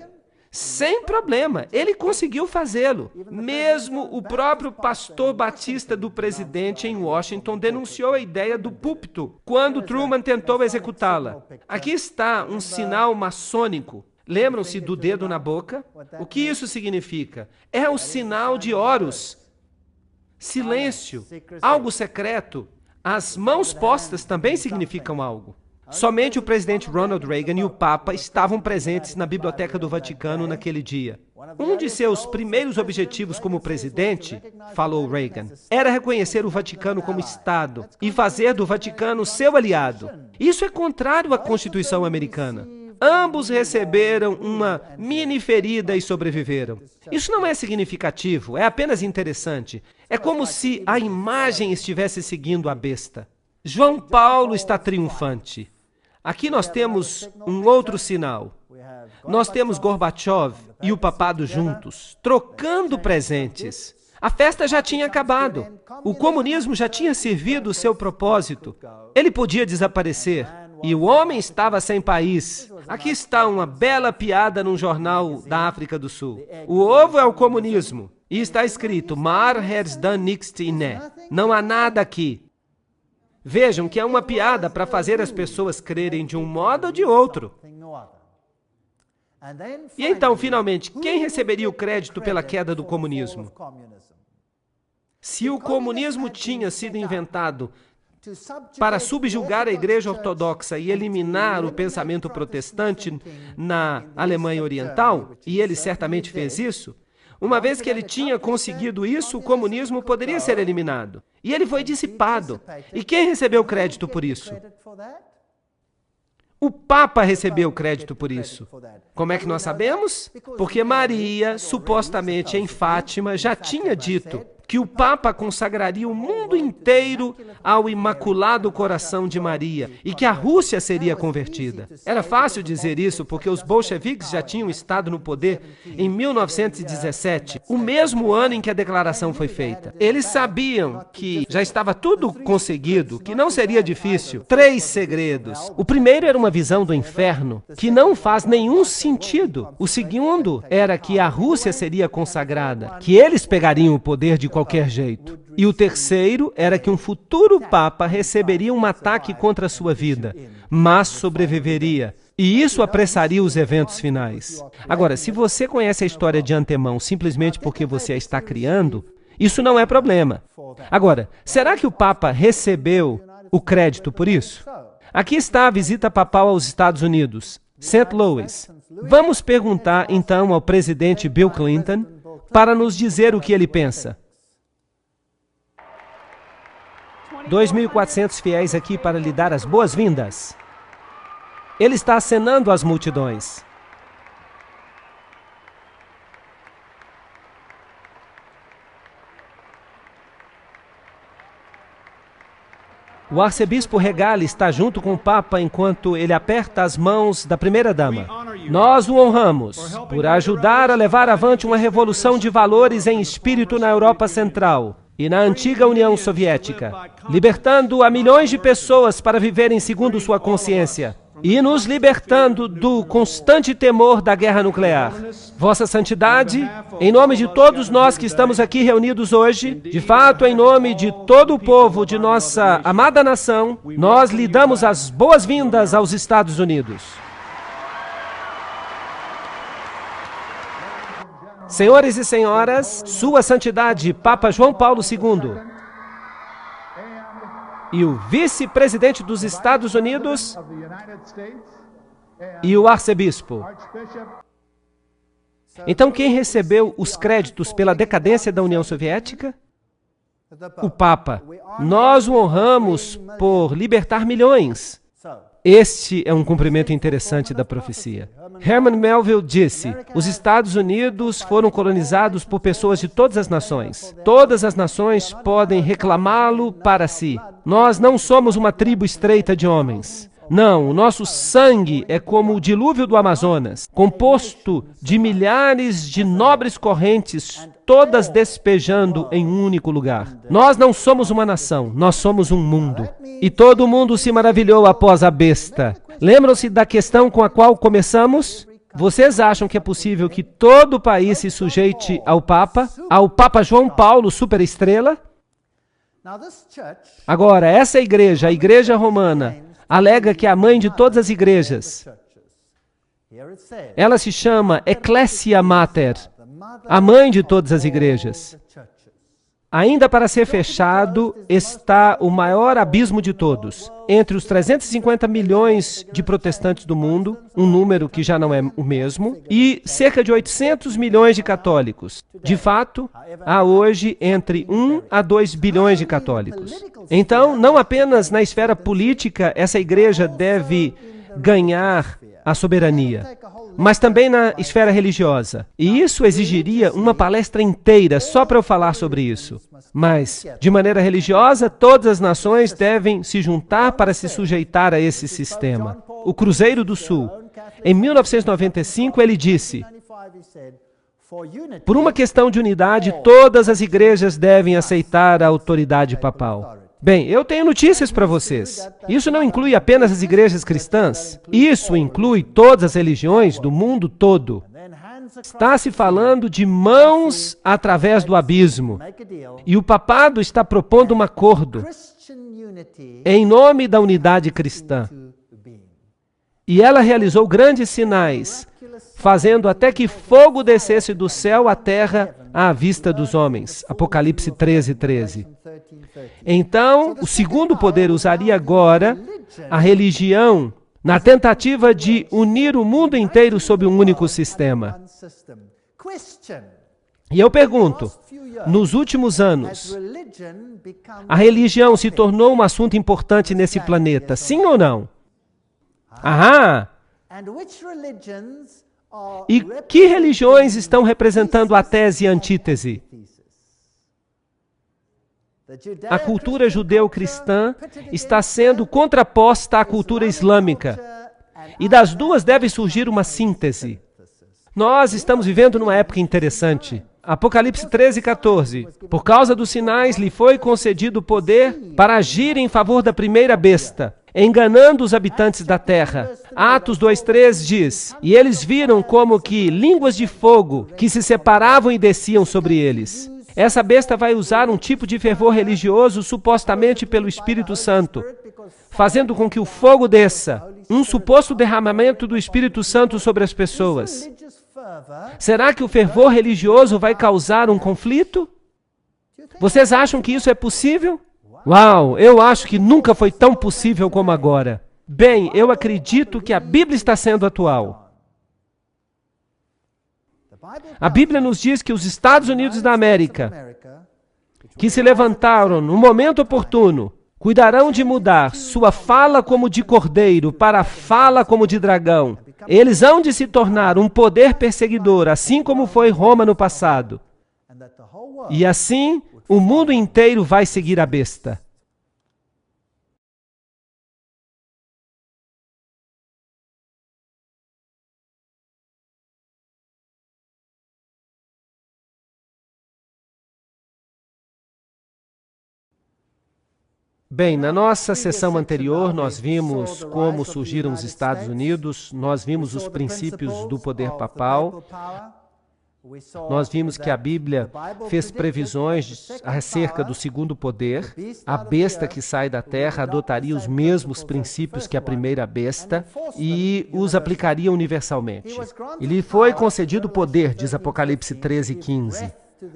sem problema, ele conseguiu fazê-lo. Mesmo o próprio pastor batista do presidente em Washington denunciou a ideia do púlpito quando Truman tentou executá-la. Aqui está um sinal maçônico. Lembram-se do dedo na boca? O que isso significa? É o sinal de Horus. Silêncio, algo secreto. As mãos postas também significam algo. Somente o presidente Ronald Reagan e o Papa estavam presentes na Biblioteca do Vaticano naquele dia. Um de seus primeiros objetivos como presidente, falou Reagan, era reconhecer o Vaticano como Estado e fazer do Vaticano seu aliado. Isso é contrário à Constituição americana. Ambos receberam uma mini ferida e sobreviveram. Isso não é significativo, é apenas interessante. É como se a imagem estivesse seguindo a besta. João Paulo está triunfante. Aqui nós temos um outro sinal. Nós temos Gorbachev e o papado juntos, trocando presentes. A festa já tinha acabado. O comunismo já tinha servido o seu propósito. Ele podia desaparecer. E o homem estava sem país. Aqui está uma bela piada num jornal da África do Sul. O ovo é o comunismo. E está escrito, Maar heers dan niks inne. Não há nada aqui. Vejam que é uma piada para fazer as pessoas crerem de um modo ou de outro. E então, finalmente, quem receberia o crédito pela queda do comunismo? Se o comunismo tinha sido inventado para subjugar a Igreja Ortodoxa e eliminar o pensamento protestante na Alemanha Oriental, e ele certamente fez isso, uma vez que ele tinha conseguido isso, o comunismo poderia ser eliminado. E ele foi dissipado. E quem recebeu crédito por isso? O Papa recebeu crédito por isso. Como é que nós sabemos? Porque Maria, supostamente em Fátima, já tinha dito que o Papa consagraria o mundo inteiro ao Imaculado Coração de Maria e que a Rússia seria convertida. Era fácil dizer isso porque os bolcheviques já tinham estado no poder em 1917, o mesmo ano em que a declaração foi feita. Eles sabiam que já estava tudo conseguido, que não seria difícil. 3 segredos. O primeiro era uma visão do inferno, que não faz nenhum sentido. O segundo era que a Rússia seria consagrada, que eles pegariam o poder de qualquer jeito. E o terceiro era que um futuro Papa receberia um ataque contra a sua vida, mas sobreviveria. E isso apressaria os eventos finais. Agora, se você conhece a história de antemão simplesmente porque você a está criando, isso não é problema. Agora, será que o Papa recebeu o crédito por isso? Aqui está a visita papal aos Estados Unidos, St. Louis. Vamos perguntar então ao presidente Bill Clinton para nos dizer o que ele pensa. 2.400 fiéis aqui para lhe dar as boas-vindas. Ele está acenando às multidões. O arcebispo Regali está junto com o Papa enquanto ele aperta as mãos da primeira-dama. Nós o honramos por ajudar a levar avante uma revolução de valores em espírito na Europa Central e na antiga União Soviética, libertando a milhões de pessoas para viverem segundo sua consciência e nos libertando do constante temor da guerra nuclear. Vossa Santidade, em nome de todos nós que estamos aqui reunidos hoje, de fato, em nome de todo o povo de nossa amada nação, nós lhe damos as boas-vindas aos Estados Unidos. Senhores e senhoras, Sua Santidade, Papa João Paulo II, e o vice-presidente dos Estados Unidos e o arcebispo. Então, quem recebeu os créditos pela decadência da União Soviética? O Papa. Nós o honramos por libertar milhões. Este é um cumprimento interessante da profecia. Herman Melville disse, os Estados Unidos foram colonizados por pessoas de todas as nações. Todas as nações podem reclamá-lo para si. Nós não somos uma tribo estreita de homens. Não, o nosso sangue é como o dilúvio do Amazonas, composto de milhares de nobres correntes, todas despejando em um único lugar. Nós não somos uma nação, nós somos um mundo. E todo mundo se maravilhou após a besta. Lembram-se da questão com a qual começamos? Vocês acham que é possível que todo o país se sujeite ao Papa João Paulo, superestrela? Agora, essa igreja, a Igreja Romana, alega que é a mãe de todas as igrejas. Ela se chama Ecclesia Mater, a mãe de todas as igrejas. Ainda para ser fechado está o maior abismo de todos. Entre os 350 milhões de protestantes do mundo, um número que já não é o mesmo, e cerca de 800 milhões de católicos. De fato, há hoje entre 1 a 2 bilhões de católicos. Então, não apenas na esfera política essa igreja deve ganhar a soberania, mas também na esfera religiosa. E isso exigiria uma palestra inteira só para eu falar sobre isso. Mas, de maneira religiosa, todas as nações devem se juntar para se sujeitar a esse sistema. O Cruzeiro do Sul, em 1995, ele disse, Por uma questão de unidade, todas as igrejas devem aceitar a autoridade papal. Bem, eu tenho notícias para vocês. Isso não inclui apenas as igrejas cristãs. Isso inclui todas as religiões do mundo todo. Está se falando de mãos através do abismo. E o papado está propondo um acordo em nome da unidade cristã. E ela realizou grandes sinais, fazendo até que fogo descesse do céu à terra à vista dos homens. Apocalipse 13:13. Então, o segundo poder usaria agora a religião na tentativa de unir o mundo inteiro sob um único sistema. E eu pergunto, nos últimos anos, a religião se tornou um assunto importante nesse planeta, sim ou não? Aham! E que religiões estão representando a tese e a antítese? A cultura judeu-cristã está sendo contraposta à cultura islâmica. E das duas deve surgir uma síntese. Nós estamos vivendo numa época interessante. Apocalipse 13:14. Por causa dos sinais lhe foi concedido poder para agir em favor da primeira besta, enganando os habitantes da terra. Atos 2:3 diz, e eles viram como que línguas de fogo que se separavam e desciam sobre eles. Essa besta vai usar um tipo de fervor religioso supostamente pelo Espírito Santo, fazendo com que o fogo desça, um suposto derramamento do Espírito Santo sobre as pessoas. Será que o fervor religioso vai causar um conflito? Vocês acham que isso é possível? Uau, eu acho que nunca foi tão possível como agora. Bem, eu acredito que a Bíblia está sendo atual. A Bíblia nos diz que os Estados Unidos da América, que se levantaram no momento oportuno, cuidarão de mudar sua fala como de cordeiro para a fala como de dragão. Eles hão de se tornar um poder perseguidor, assim como foi Roma no passado. E assim, o mundo inteiro vai seguir a besta. Bem, na nossa sessão anterior, nós vimos como surgiram os Estados Unidos, nós vimos os princípios do poder papal, nós vimos que a Bíblia fez previsões acerca do segundo poder. A besta que sai da terra adotaria os mesmos princípios que a primeira besta e os aplicaria universalmente. E lhe foi concedido poder, diz Apocalipse 13:15.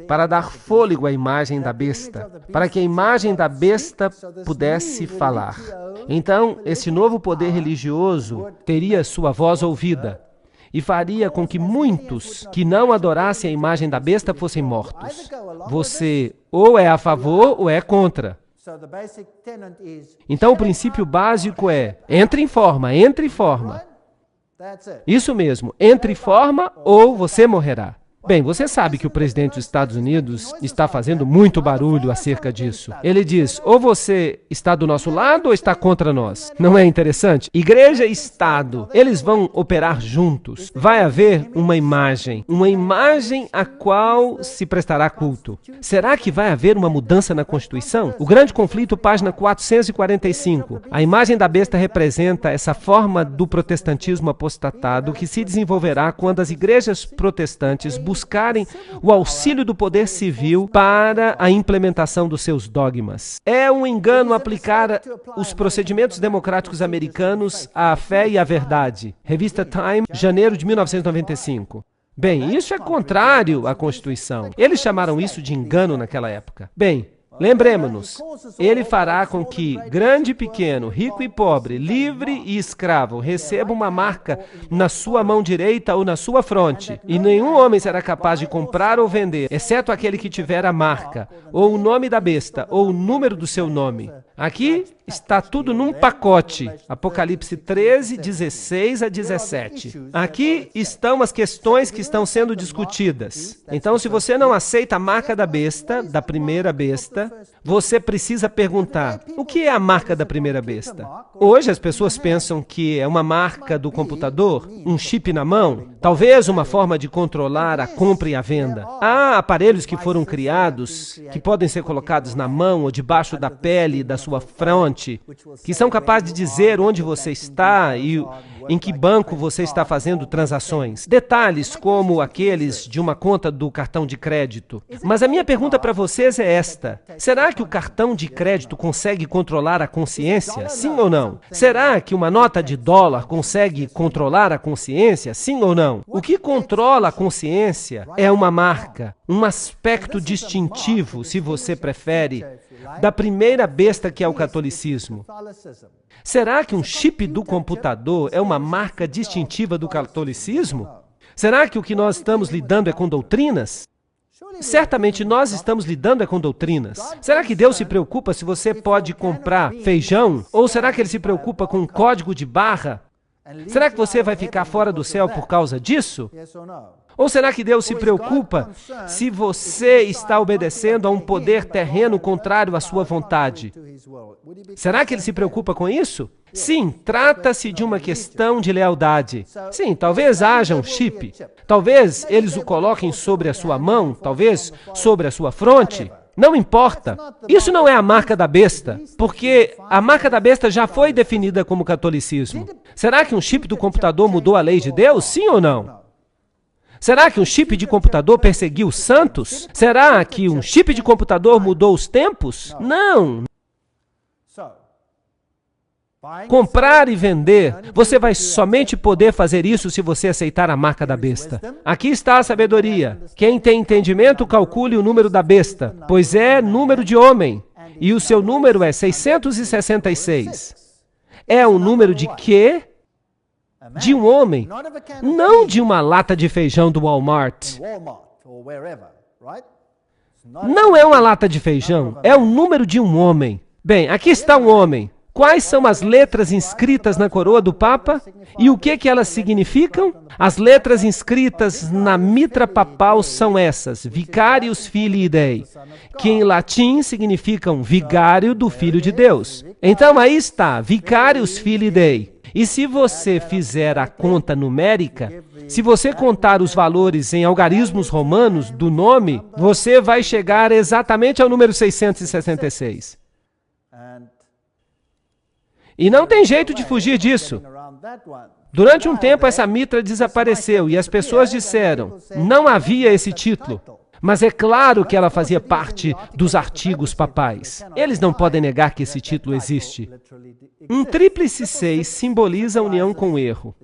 Para dar fôlego à imagem da besta, para que a imagem da besta pudesse falar. Então, esse novo poder religioso teria sua voz ouvida e faria com que muitos que não adorassem a imagem da besta fossem mortos. Você ou é a favor ou é contra. Então, o princípio básico é, entre em forma, entre em forma. Isso mesmo, entre em forma ou você morrerá. Bem, você sabe que o presidente dos Estados Unidos está fazendo muito barulho acerca disso. Ele diz, ou você está do nosso lado ou está contra nós. Não é interessante? Igreja e Estado, eles vão operar juntos. Vai haver uma imagem a qual se prestará culto. Será que vai haver uma mudança na Constituição? O Grande Conflito, página 445. A imagem da besta representa essa forma do protestantismo apostatado que se desenvolverá quando as igrejas protestantes buscarem o auxílio do poder civil para a implementação dos seus dogmas. É um engano aplicar os procedimentos democráticos americanos à fé e à verdade. Revista Time, janeiro de 1995. Bem, isso é contrário à Constituição. Eles chamaram isso de engano naquela época. Bem, lembremos-nos, ele fará com que grande e pequeno, rico e pobre, livre e escravo recebam uma marca na sua mão direita ou na sua fronte, e nenhum homem será capaz de comprar ou vender, exceto aquele que tiver a marca, ou o nome da besta, ou o número do seu nome. Aqui está tudo num pacote. Apocalipse 13, 16 a 17. Aqui estão as questões que estão sendo discutidas. Então, se você não aceita a marca da besta, da primeira besta, besta, você precisa perguntar, o que é a marca da primeira besta? Hoje as pessoas pensam que é uma marca do computador, um chip na mão, talvez uma forma de controlar a compra e a venda. Há aparelhos que foram criados, que podem ser colocados na mão ou debaixo da pele da sua fronte, que são capazes de dizer onde você está e em que banco você está fazendo transações. Detalhes como aqueles de uma conta do cartão de crédito. Mas a minha pergunta para vocês é esta. Será que o cartão de crédito consegue controlar a consciência? Sim ou não? Será que uma nota de dólar consegue controlar a consciência? Sim ou não? O que controla a consciência é uma marca, um aspecto distintivo, se você prefere, da primeira besta que é o catolicismo. Será que um chip do computador é uma marca distintiva do catolicismo? Será que o que nós estamos lidando é com doutrinas? Certamente nós estamos lidando com doutrinas. Será que Deus se preocupa se você pode comprar feijão? Ou será que Ele se preocupa com um código de barra? Será que você vai ficar fora do céu por causa disso? Ou será que Deus se preocupa se você está obedecendo a um poder terreno contrário à sua vontade? Será que Ele se preocupa com isso? Sim, trata-se de uma questão de lealdade. Sim, talvez haja um chip. Talvez eles o coloquem sobre a sua mão, talvez sobre a sua fronte. Não importa. Isso não é a marca da besta, porque a marca da besta já foi definida como catolicismo. Será que um chip do computador mudou a lei de Deus? Sim ou não? Será que um chip de computador perseguiu os santos? Será que um chip de computador mudou os tempos? Não. Comprar e vender, você vai somente poder fazer isso se você aceitar a marca da besta. Aqui está a sabedoria. Quem tem entendimento, calcule o número da besta, pois é número de homem, e o seu número é 666. É o número de quê? De um homem, não de uma lata de feijão do Walmart. Não é uma lata de feijão, é o número de um homem. Bem, aqui está um homem. Quais são as letras inscritas na coroa do Papa? E o que elas significam? As letras inscritas na mitra papal são essas, Vicarius Filii Dei, que em latim significam vigário do Filho de Deus. Então aí está, Vicarius Filii Dei. E se você fizer a conta numérica, se você contar os valores em algarismos romanos do nome, você vai chegar exatamente ao número 666. E não tem jeito de fugir disso. Durante um tempo, essa mitra desapareceu e as pessoas disseram, não havia esse título. Mas é claro que ela fazia parte dos artigos papais. Eles não podem negar que esse título existe. Um tríplice 6 simboliza a união com o erro.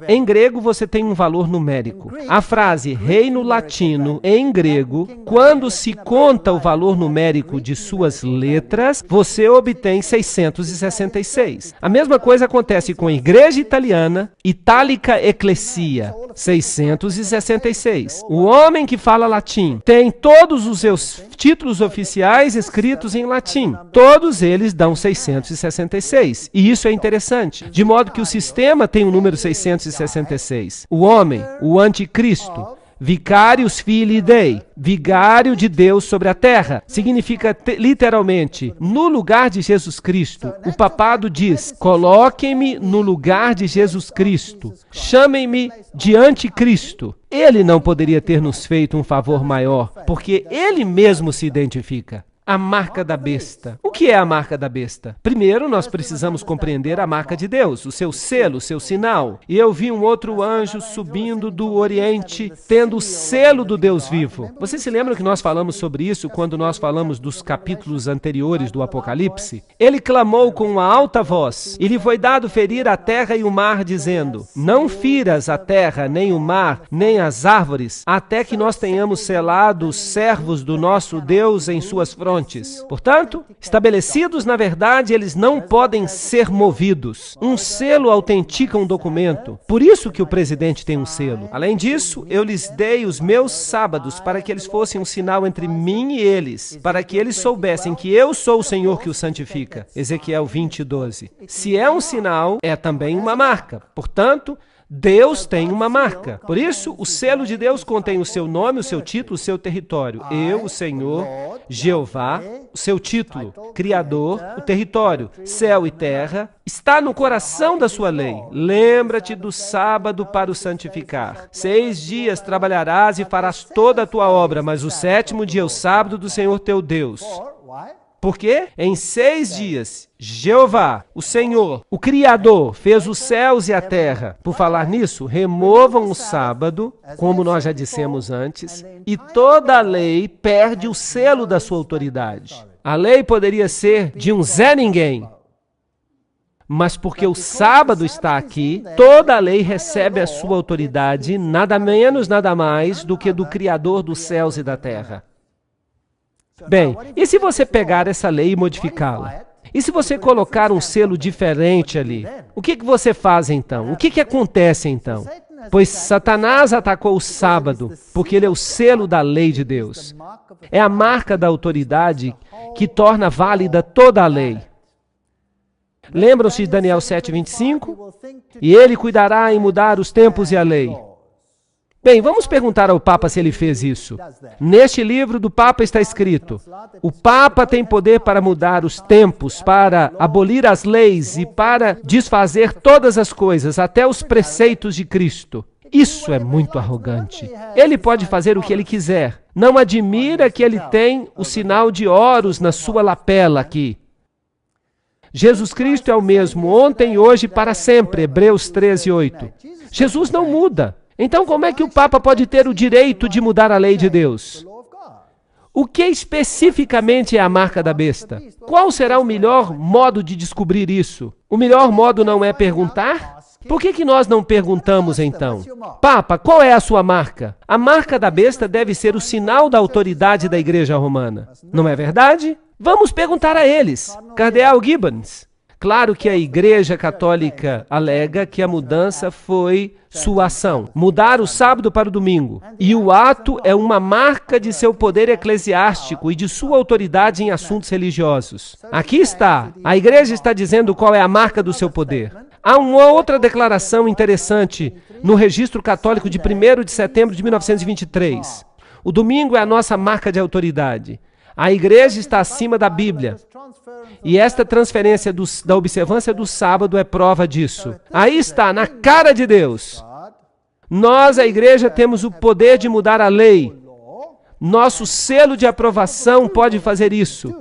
Em grego, você tem um valor numérico. A frase reino latino, em grego, quando se conta o valor numérico de suas letras, você obtém 666. A mesma coisa acontece com a igreja italiana, Italica Ecclesia, 666. O homem que fala latim tem todos os seus títulos oficiais escritos em latim. Todos eles dão 666. E isso é interessante. De modo que o sistema tem o número 666. O homem, o anticristo, Vicarius Filii Dei, vigário de Deus sobre a terra, significa literalmente, no lugar de Jesus Cristo. O papado diz, coloquem-me no lugar de Jesus Cristo, chamem-me de anticristo. Ele não poderia ter nos feito um favor maior, porque ele mesmo se identifica. A marca da besta. O que é a marca da besta? Primeiro, nós precisamos compreender a marca de Deus, o seu selo, o seu sinal. E eu vi um outro anjo subindo do Oriente, tendo o selo do Deus vivo. Vocês se lembram que nós falamos sobre isso quando nós falamos dos capítulos anteriores do Apocalipse? Ele clamou com uma alta voz, e lhe foi dado ferir a terra e o mar, dizendo, não firas a terra, nem o mar, nem as árvores, até que nós tenhamos selado os servos do nosso Deus em suas frontes. Portanto, estabelecidos na verdade, eles não podem ser movidos. Um selo autentica um documento. Por isso que o presidente tem um selo. Além disso, eu lhes dei os meus sábados para que eles fossem um sinal entre mim e eles, para que eles soubessem que eu sou o Senhor que os santifica. Ezequiel 20:12. Se é um sinal, é também uma marca. Portanto, Deus tem uma marca. Por isso, o selo de Deus contém o seu nome, o seu título, o seu território. Eu, o Senhor, Jeová, o seu título, Criador, o território, céu e terra, está no coração da sua lei. Lembra-te do sábado para o santificar. 6 dias trabalharás e farás toda a tua obra, mas o 7º dia é o sábado do Senhor teu Deus. Porque em 6 dias, Jeová, o Senhor, o Criador, fez os céus e a terra. Por falar nisso, removam o sábado, como nós já dissemos antes, e toda a lei perde o selo da sua autoridade. A lei poderia ser de um Zé Ninguém, mas porque o sábado está aqui, toda a lei recebe a sua autoridade, nada menos, nada mais do que do Criador dos céus e da terra. Bem, e se você pegar essa lei e modificá-la? E se você colocar um selo diferente ali? O que você faz então? O que acontece então? Pois Satanás atacou o sábado, porque ele é o selo da lei de Deus. É a marca da autoridade que torna válida toda a lei. Lembram-se de Daniel 7:25? E ele cuidará em mudar os tempos e a lei. Bem, vamos perguntar ao Papa se ele fez isso. Neste livro do Papa está escrito: o Papa tem poder para mudar os tempos, para abolir as leis e para desfazer todas as coisas, até os preceitos de Cristo. Isso é muito arrogante. Ele pode fazer o que ele quiser. Não admira que ele tem o sinal de Horus na sua lapela aqui. Jesus Cristo é o mesmo ontem, hoje e para sempre, Hebreus 13:8. Jesus não muda. Então, como é que o Papa pode ter o direito de mudar a lei de Deus? O que especificamente é a marca da besta? Qual será o melhor modo de descobrir isso? O melhor modo não é perguntar? Por que nós não perguntamos então? Papa, qual é a sua marca? A marca da besta deve ser o sinal da autoridade da Igreja Romana. Não é verdade? Vamos perguntar a eles. Cardeal Gibbons. Claro que a Igreja Católica alega que a mudança foi sua ação. Mudar o sábado para o domingo. E o ato é uma marca de seu poder eclesiástico e de sua autoridade em assuntos religiosos. Aqui está. A Igreja está dizendo qual é a marca do seu poder. Há uma outra declaração interessante no registro católico de 1º de setembro de 1923. O domingo é a nossa marca de autoridade. A Igreja está acima da Bíblia. E esta transferência da observância do sábado é prova disso. Aí está, na cara de Deus. Nós, a Igreja, temos o poder de mudar a lei. Nosso selo de aprovação pode fazer isso.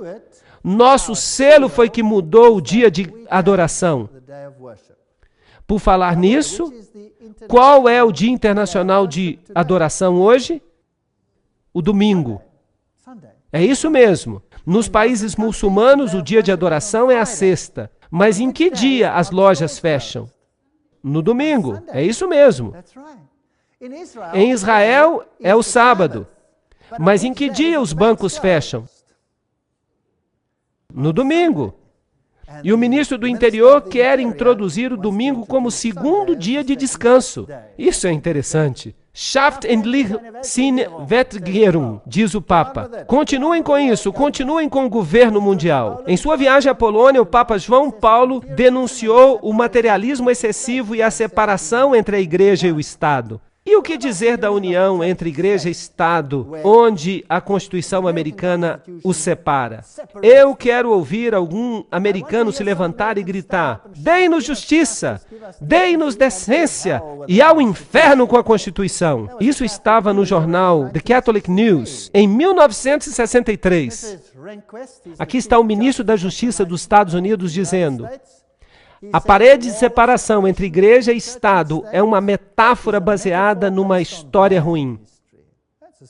Nosso selo foi que mudou o dia de adoração. Por falar nisso, qual é o Dia Internacional de Adoração hoje? O domingo. É isso mesmo. Nos países muçulmanos, o dia de adoração é a sexta. Mas em que dia as lojas fecham? No domingo. É isso mesmo. Em Israel, é o sábado. Mas em que dia os bancos fecham? No domingo. E o ministro do Interior quer introduzir o domingo como segundo dia de descanso. Isso é interessante. Schafft endlich sin Weltregierung, diz o Papa. Continuem com isso, continuem com o governo mundial. Em sua viagem à Polônia, o Papa João Paulo denunciou o materialismo excessivo e a separação entre a Igreja e o Estado. E o que dizer da união entre Igreja e Estado, onde a Constituição americana os separa? Eu quero ouvir algum americano se levantar e gritar: deem-nos justiça, deem-nos decência e ao inferno com a Constituição. Isso estava no jornal The Catholic News, em 1963. Aqui está o ministro da Justiça dos Estados Unidos dizendo: a parede de separação entre Igreja e Estado é uma metáfora baseada numa história ruim.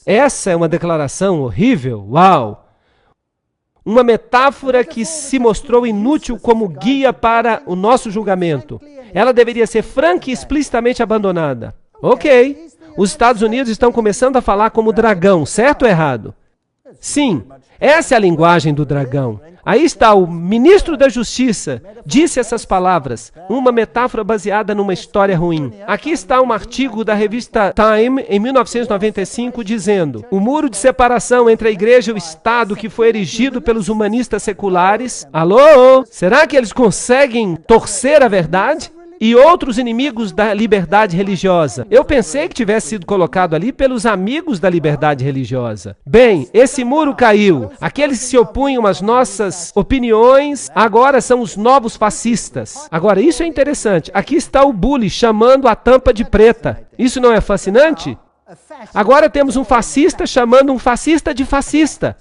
Essa é uma declaração horrível, uau! Uma metáfora que se mostrou inútil como guia para o nosso julgamento. Ela deveria ser franca e explicitamente abandonada. Ok, os Estados Unidos estão começando a falar como dragão, certo ou errado? Sim, essa é a linguagem do dragão. Aí está, o ministro da Justiça disse essas palavras, uma metáfora baseada numa história ruim. Aqui está um artigo da revista Time, em 1995, dizendo: o muro de separação entre a Igreja e o Estado que foi erigido pelos humanistas seculares. Alô? Será que eles conseguem torcer a verdade? e outros inimigos da liberdade religiosa. Eu pensei que tivesse sido colocado ali pelos amigos da liberdade religiosa. Bem, esse muro caiu. Aqueles que se opunham às nossas opiniões agora são os novos fascistas. Agora, isso é interessante. Aqui está o bully chamando a tampa de preta. Isso não é fascinante? Agora temos um fascista chamando um fascista de fascista.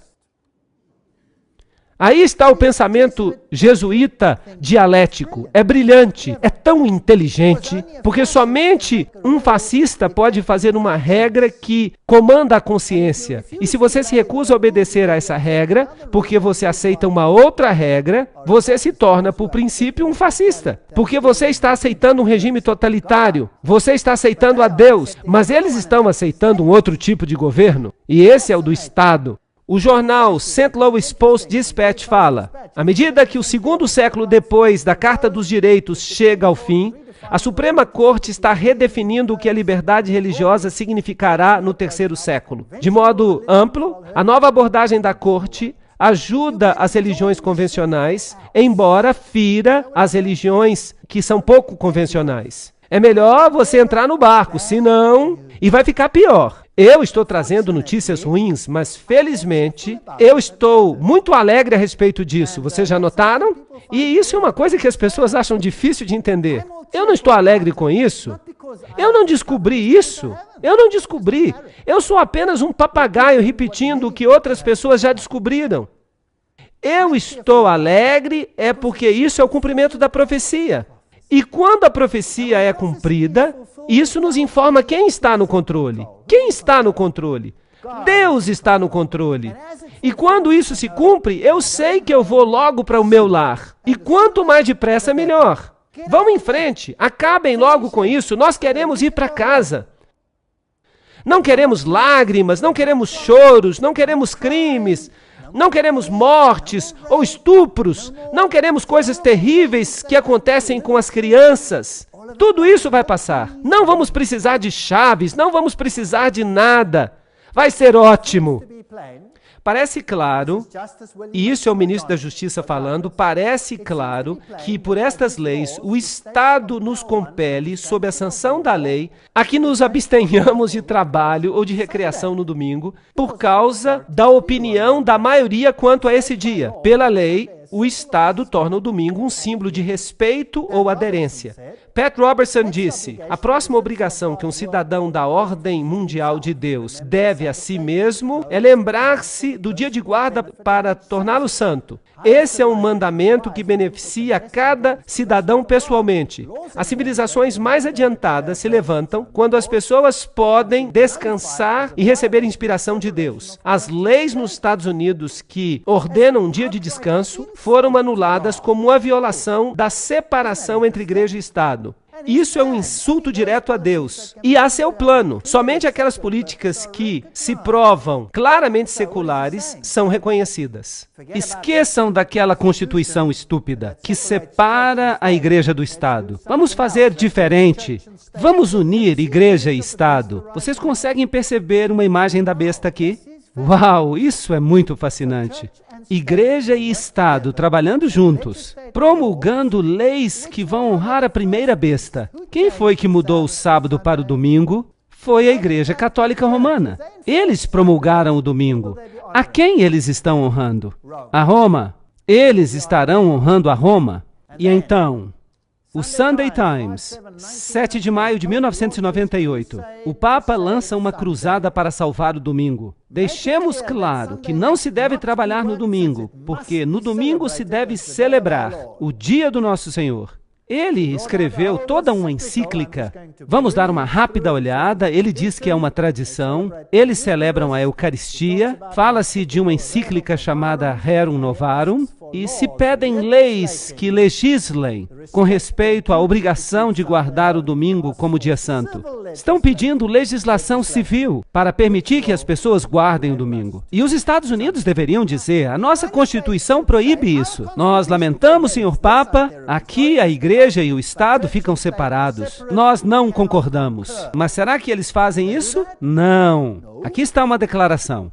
Aí está o pensamento jesuíta dialético. É brilhante, é tão inteligente, porque somente um fascista pode fazer uma regra que comanda a consciência. E se você se recusa a obedecer a essa regra, porque você aceita uma outra regra, você se torna, por princípio, um fascista. Porque você está aceitando um regime totalitário, você está aceitando a Deus, mas eles estão aceitando um outro tipo de governo, e esse é o do Estado. O jornal St. Louis Post-Dispatch fala: à medida que o segundo século depois da Carta dos Direitos chega ao fim, a Suprema Corte está redefinindo o que a liberdade religiosa significará no terceiro século. De modo amplo, a nova abordagem da Corte ajuda as religiões convencionais, embora fira as religiões que são pouco convencionais. É melhor você entrar no barco, senão... E vai ficar pior. Eu estou trazendo notícias ruins, mas felizmente eu estou muito alegre a respeito disso. Vocês já notaram? E isso é uma coisa que as pessoas acham difícil de entender. Eu não estou alegre com isso. Eu não descobri isso. Eu não descobri. Eu sou apenas um papagaio repetindo o que outras pessoas já descobriram. Eu estou alegre é porque isso é o cumprimento da profecia. E quando a profecia é cumprida, isso nos informa quem está no controle. Quem está no controle? Deus está no controle. E quando isso se cumpre, eu sei que eu vou logo para o meu lar. E quanto mais depressa, melhor. Vão em frente, acabem logo com isso. Nós queremos ir para casa. Não queremos lágrimas, não queremos choros, não queremos crimes. Não queremos mortes ou estupros, não queremos coisas terríveis que acontecem com as crianças. Tudo isso vai passar. Não vamos precisar de chaves, não vamos precisar de nada. Vai ser ótimo. Parece claro, e isso é o ministro da Justiça falando, parece claro que por estas leis o Estado nos compele, sob a sanção da lei, a que nos abstenhamos de trabalho ou de recreação no domingo, por causa da opinião da maioria quanto a esse dia. Pela lei, o Estado torna o domingo um símbolo de respeito ou aderência. Pat Robertson disse: a próxima obrigação que um cidadão da ordem mundial de Deus deve a si mesmo é lembrar-se do dia de guarda para torná-lo santo. Esse é um mandamento que beneficia cada cidadão pessoalmente. As civilizações mais adiantadas se levantam quando as pessoas podem descansar e receber inspiração de Deus. As leis nos Estados Unidos que ordenam um dia de descanso foram anuladas como uma violação da separação entre igreja e Estado. Isso é um insulto direto a Deus. E a seu plano. Somente aquelas políticas que se provam claramente seculares são reconhecidas. Esqueçam daquela Constituição estúpida que separa a igreja do Estado. Vamos fazer diferente. Vamos unir igreja e Estado. Vocês conseguem perceber uma imagem da besta aqui? Uau, isso é muito fascinante. Igreja e Estado trabalhando juntos, promulgando leis que vão honrar a primeira besta. Quem foi que mudou o sábado para o domingo? Foi a Igreja Católica Romana. Eles promulgaram o domingo. A quem eles estão honrando? A Roma. Eles estarão honrando a Roma. E então... O Sunday Times, 7 de maio de 1998. O Papa lança uma cruzada para salvar o domingo. Deixemos claro que não se deve trabalhar no domingo, porque no domingo se deve celebrar o dia do nosso Senhor. Ele escreveu toda uma encíclica. Vamos dar uma rápida olhada. Ele diz que é uma tradição. Eles celebram a Eucaristia. Fala-se de uma encíclica chamada Rerum Novarum. E se pedem leis que legislem com respeito à obrigação de guardar o domingo como dia santo. Estão pedindo legislação civil para permitir que as pessoas guardem o domingo. E os Estados Unidos deveriam dizer: a nossa Constituição proíbe isso. Nós lamentamos, senhor Papa, aqui a igreja e o Estado ficam separados. Nós não concordamos. Mas será que eles fazem isso? Não. Aqui está uma declaração.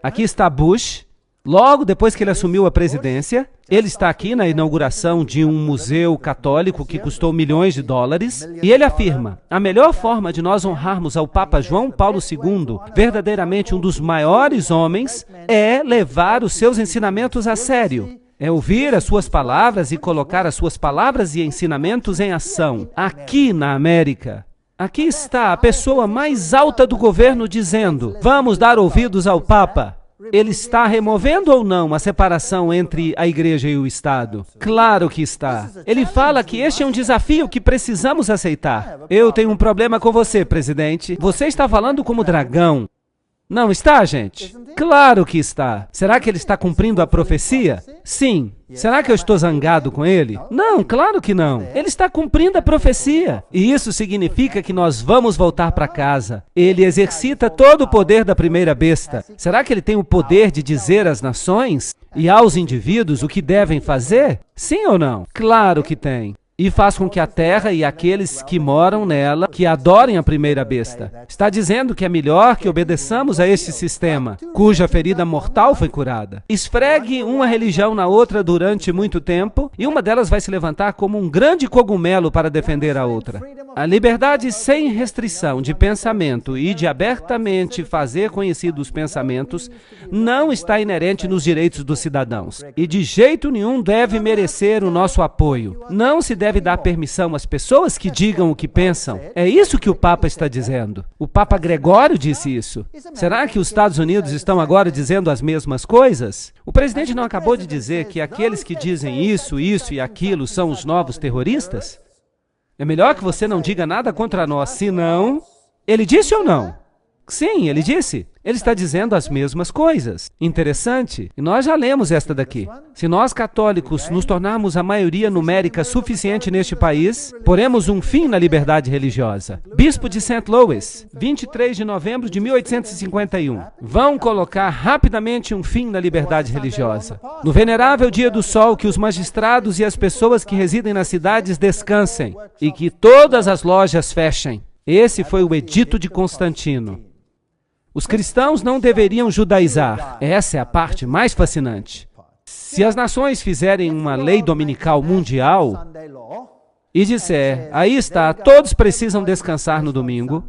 Aqui está Bush. Logo depois que ele assumiu a presidência, ele está aqui na inauguração de um museu católico que custou milhões de dólares, e ele afirma: a melhor forma de nós honrarmos ao Papa João Paulo II, verdadeiramente um dos maiores homens, é levar os seus ensinamentos a sério. É ouvir as suas palavras e colocar as suas palavras e ensinamentos em ação, aqui na América. Aqui está a pessoa mais alta do governo dizendo: vamos dar ouvidos ao Papa. Ele está removendo ou não a separação entre a igreja e o Estado? Claro que está. Ele fala que este é um desafio que precisamos aceitar. Eu tenho um problema com você, presidente. Você está falando como dragão. Não está, gente? Claro que está. Será que ele está cumprindo a profecia? Sim. Será que eu estou zangado com ele? Não, claro que não. Ele está cumprindo a profecia. E isso significa que nós vamos voltar para casa. Ele exercita todo o poder da primeira besta. Será que ele tem o poder de dizer às nações e aos indivíduos o que devem fazer? Sim ou não? Claro que tem. E faz com que a terra e aqueles que moram nela, que adorem a primeira besta. Está dizendo que é melhor que obedeçamos a este sistema, cuja ferida mortal foi curada. Esfregue uma religião na outra durante muito tempo, e uma delas vai se levantar como um grande cogumelo para defender a outra. A liberdade sem restrição de pensamento e de abertamente fazer conhecidos os pensamentos não está inerente nos direitos dos cidadãos. E de jeito nenhum deve merecer o nosso apoio. Não se deve dar permissão às pessoas que digam o que pensam. É isso que o Papa está dizendo. O Papa Gregório disse isso. Será que os Estados Unidos estão agora dizendo as mesmas coisas? O presidente não acabou de dizer que aqueles que dizem isso e aquilo são os novos terroristas? É melhor que você não diga nada contra nós, senão... Ele disse ou não? Sim, ele disse. Ele está dizendo as mesmas coisas. Interessante. E nós já lemos esta daqui. Se nós católicos nos tornarmos a maioria numérica suficiente neste país, poremos um fim na liberdade religiosa. Bispo de St. Louis, 23 de novembro de 1851. Vão colocar rapidamente um fim na liberdade religiosa. No venerável dia do sol, que os magistrados e as pessoas que residem nas cidades descansem e que todas as lojas fechem. Esse foi o edito de Constantino. Os cristãos não deveriam judaizar. Essa é a parte mais fascinante. Se as nações fizerem uma lei dominical mundial e disser, aí está, todos precisam descansar no domingo,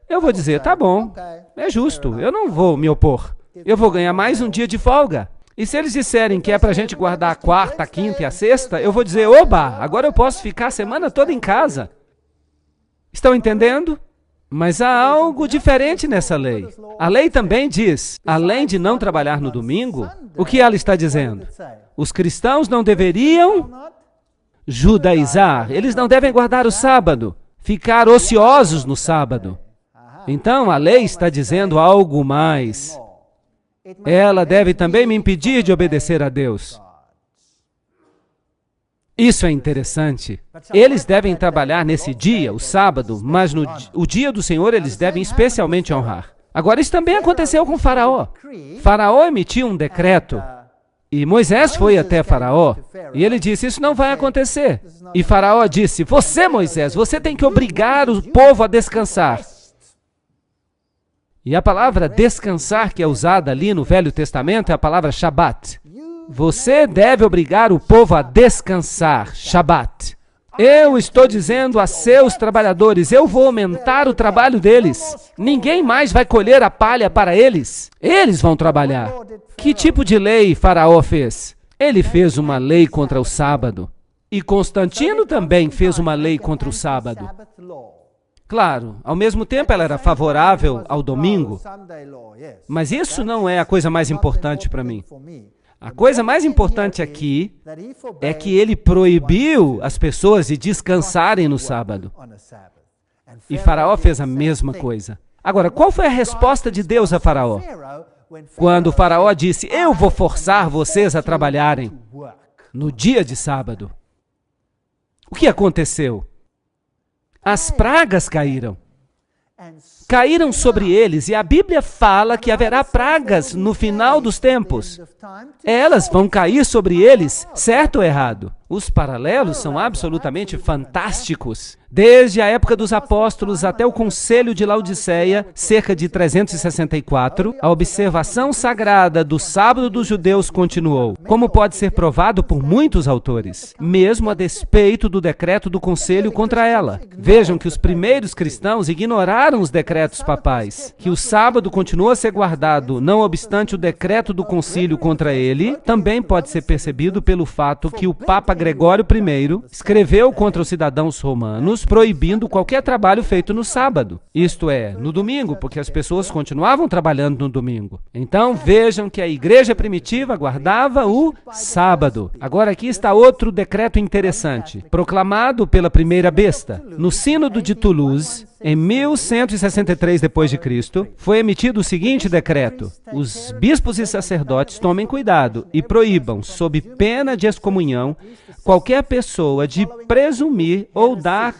eu vou dizer, tá bom, é justo, eu não vou me opor. Eu vou ganhar mais um dia de folga. E se eles disserem que é para a gente guardar a quarta, a quinta e a sexta, eu vou dizer, oba, agora eu posso ficar a semana toda em casa. Estão entendendo? Mas há algo diferente nessa lei. A lei também diz, além de não trabalhar no domingo, o que ela está dizendo? Os cristãos não deveriam judaizar, eles não devem guardar o sábado, ficar ociosos no sábado. Então, a lei está dizendo algo mais. Ela deve também me impedir de obedecer a Deus. Isso é interessante. Eles devem trabalhar nesse dia, o sábado, mas o dia do Senhor eles devem especialmente honrar. Agora, isso também aconteceu com Faraó. Faraó emitiu um decreto e Moisés foi até Faraó e ele disse, isso não vai acontecer. E Faraó disse, você, Moisés, você tem que obrigar o povo a descansar. E a palavra descansar que é usada ali no Velho Testamento é a palavra Shabat. Você deve obrigar o povo a descansar, Shabat. Eu estou dizendo a seus trabalhadores, eu vou aumentar o trabalho deles. Ninguém mais vai colher a palha para eles. Eles vão trabalhar. Que tipo de lei Faraó fez? Ele fez uma lei contra o sábado. E Constantino também fez uma lei contra o sábado. Claro, ao mesmo tempo ela era favorável ao domingo. Mas isso não é a coisa mais importante para mim. A coisa mais importante aqui é que ele proibiu as pessoas de descansarem no sábado. E Faraó fez a mesma coisa. Agora, qual foi a resposta de Deus a Faraó? Quando Faraó disse, eu vou forçar vocês a trabalharem no dia de sábado. O que aconteceu? As pragas caíram. Caíram sobre eles, e a Bíblia fala que haverá pragas no final dos tempos. Elas vão cair sobre eles, certo ou errado? Os paralelos são absolutamente fantásticos. Desde a época dos apóstolos até o Concílio de Laodiceia, cerca de 364, a observação sagrada do sábado dos judeus continuou, como pode ser provado por muitos autores, mesmo a despeito do decreto do concílio contra ela. Vejam que os primeiros cristãos ignoraram os decretos papais, que o sábado continuou a ser guardado, não obstante o decreto do concílio contra ele, também pode ser percebido pelo fato que o Papa Gregório I escreveu contra os cidadãos romanos, proibindo qualquer trabalho feito no sábado. Isto é, no domingo, porque as pessoas continuavam trabalhando no domingo. Então, vejam que a igreja primitiva guardava o sábado. Agora, aqui está outro decreto interessante, proclamado pela primeira besta. No Sínodo de Toulouse, em 1163 d.C., foi emitido o seguinte decreto: os bispos e sacerdotes tomem cuidado e proíbam, sob pena de excomunhão, qualquer pessoa de presumir ou dar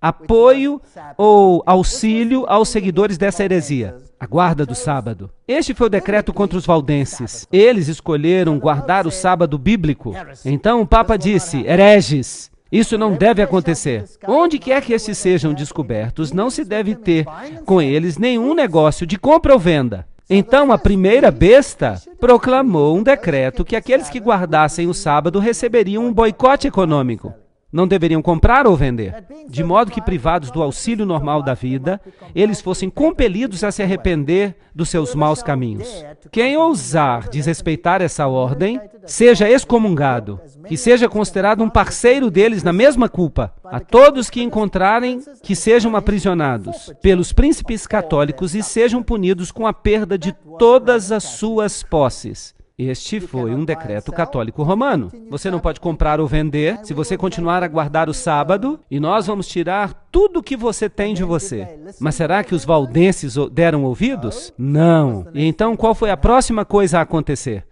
apoio ou auxílio aos seguidores dessa heresia, a guarda do sábado. Este foi o decreto contra os valdenses. Eles escolheram guardar o sábado bíblico. Então o Papa disse: hereges, isso não deve acontecer. Onde quer que estes sejam descobertos, não se deve ter com eles nenhum negócio de compra ou venda. Então a primeira besta proclamou um decreto que aqueles que guardassem o sábado receberiam um boicote econômico. Não deveriam comprar ou vender, de modo que, privados do auxílio normal da vida, eles fossem compelidos a se arrepender dos seus maus caminhos. Quem ousar desrespeitar essa ordem, seja excomungado, que seja considerado um parceiro deles na mesma culpa. A todos que encontrarem, que sejam aprisionados pelos príncipes católicos e sejam punidos com a perda de todas as suas posses. Este foi um decreto católico romano. Você não pode comprar ou vender se você continuar a guardar o sábado, e nós vamos tirar tudo o que você tem de você. Mas será que os valdenses deram ouvidos? Não. E então qual foi a próxima coisa a acontecer?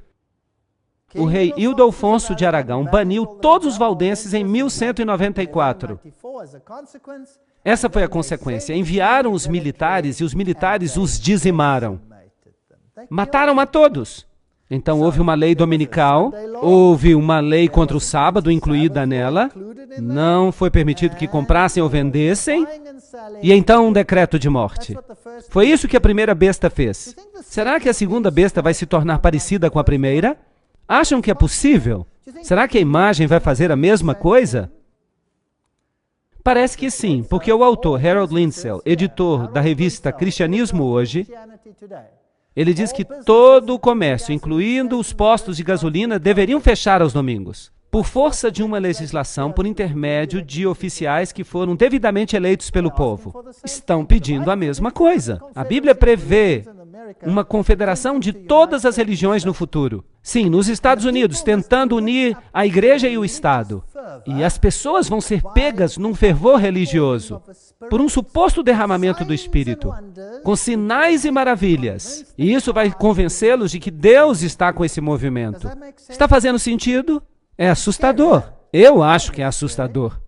O rei Ildolfonso de Aragão baniu todos os valdenses em 1194. Essa foi a consequência. Enviaram os militares e os militares os dizimaram. Mataram a todos. Então houve uma lei dominical, houve uma lei contra o sábado incluída nela, não foi permitido que comprassem ou vendessem, e então um decreto de morte. Foi isso que a primeira besta fez. Será que a segunda besta vai se tornar parecida com a primeira? Acham que é possível? Será que a imagem vai fazer a mesma coisa? Parece que sim, porque o autor Harold Lindsell, editor da revista Cristianismo Hoje, ele diz que todo o comércio, incluindo os postos de gasolina, deveriam fechar aos domingos, por força de uma legislação por intermédio de oficiais que foram devidamente eleitos pelo povo. Estão pedindo a mesma coisa. A Bíblia prevê uma confederação de todas as religiões no futuro. Sim, nos Estados Unidos, tentando unir a igreja e o Estado. E as pessoas vão ser pegas num fervor religioso, por um suposto derramamento do Espírito, com sinais e maravilhas. E isso vai convencê-los de que Deus está com esse movimento. Está fazendo sentido? É assustador. Eu acho que é assustador.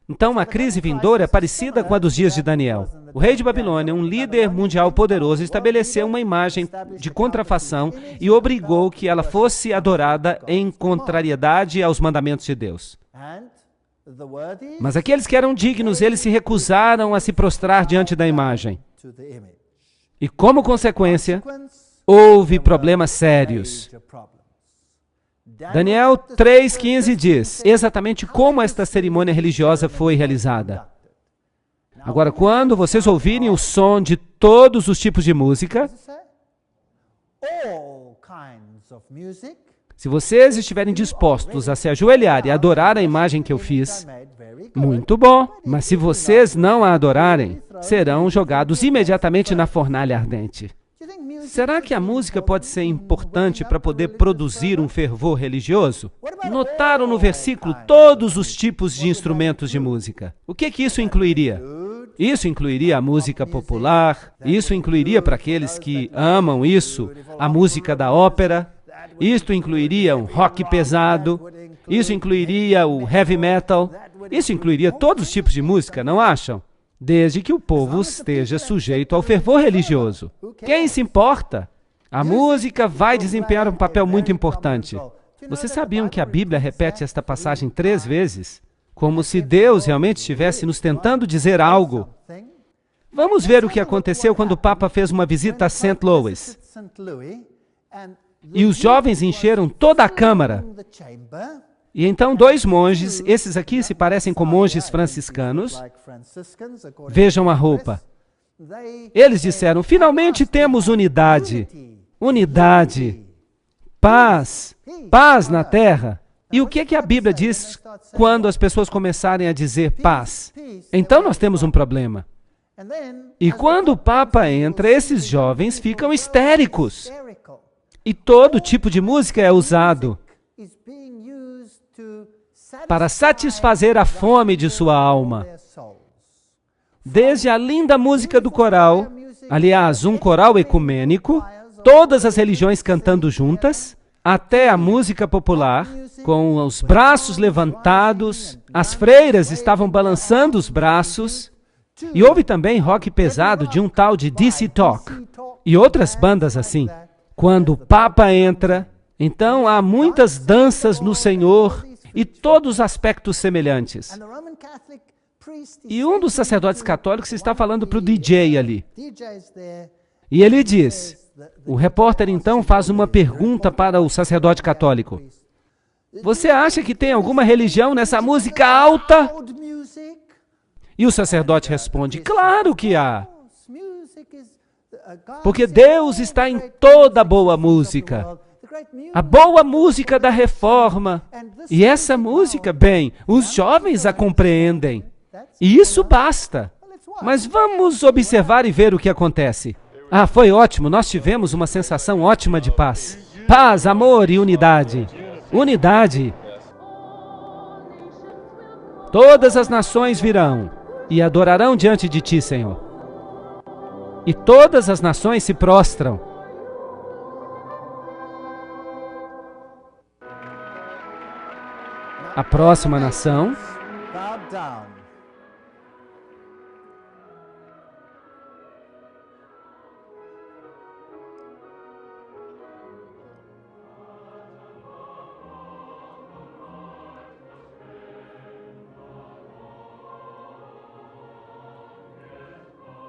Então, uma crise vindoura é parecida com a dos dias de Daniel. O rei de Babilônia, um líder mundial poderoso, estabeleceu uma imagem de contrafação e obrigou que ela fosse adorada em contrariedade aos mandamentos de Deus. Mas aqueles que eram dignos, eles se recusaram a se prostrar diante da imagem. E como consequência, houve problemas sérios. Daniel 3,15 diz exatamente como esta cerimônia religiosa foi realizada. Agora, quando vocês ouvirem o som de todos os tipos de música, se vocês estiverem dispostos a se ajoelhar e adorar a imagem que eu fiz, muito bom. Mas se vocês não a adorarem, serão jogados imediatamente na fornalha ardente. Será que a música pode ser importante para poder produzir um fervor religioso? Notaram no versículo todos os tipos de instrumentos de música. O que isso incluiria? Isso incluiria a música popular, isso incluiria, para aqueles que amam isso, a música da ópera, isso incluiria um rock pesado, isso incluiria o heavy metal, isso incluiria todos os tipos de música, não acham? Desde que o povo esteja sujeito ao fervor religioso. Quem se importa? A música vai desempenhar um papel muito importante. Vocês sabiam que a Bíblia repete esta passagem 3 vezes? como se Deus realmente estivesse nos tentando dizer algo. Vamos ver o que aconteceu quando o Papa fez uma visita a St. Louis. E os jovens encheram toda a câmara. E então 2 monges, esses aqui se parecem com monges franciscanos, vejam a roupa. Eles disseram, finalmente temos unidade, unidade, paz, paz na terra. E o que é que a Bíblia diz quando as pessoas começarem a dizer paz? Então nós temos um problema. E quando o Papa entra, esses jovens ficam histéricos. E todo tipo de música é usado para satisfazer a fome de sua alma. Desde a linda música do coral, aliás, um coral ecumênico, todas as religiões cantando juntas, até a música popular, com os braços levantados, as freiras estavam balançando os braços, e houve também rock pesado de um tal de DC Talk, e outras bandas assim. Quando o Papa entra, então há muitas danças no Senhor e todos os aspectos semelhantes. E um dos sacerdotes católicos está falando para o DJ ali. E ele diz, o repórter então faz uma pergunta para o sacerdote católico. Você acha que tem alguma religião nessa música alta? E o sacerdote responde, claro que há. Porque Deus está em toda boa música. A boa música da reforma. E essa música, bem, os jovens a compreendem. E isso basta. Mas vamos observar e ver o que acontece. Ah, foi ótimo. Nós tivemos uma sensação ótima de paz. Paz, amor e unidade. Unidade. Todas as nações virão e adorarão diante de ti, Senhor. E todas as nações se prostram. A próxima nação.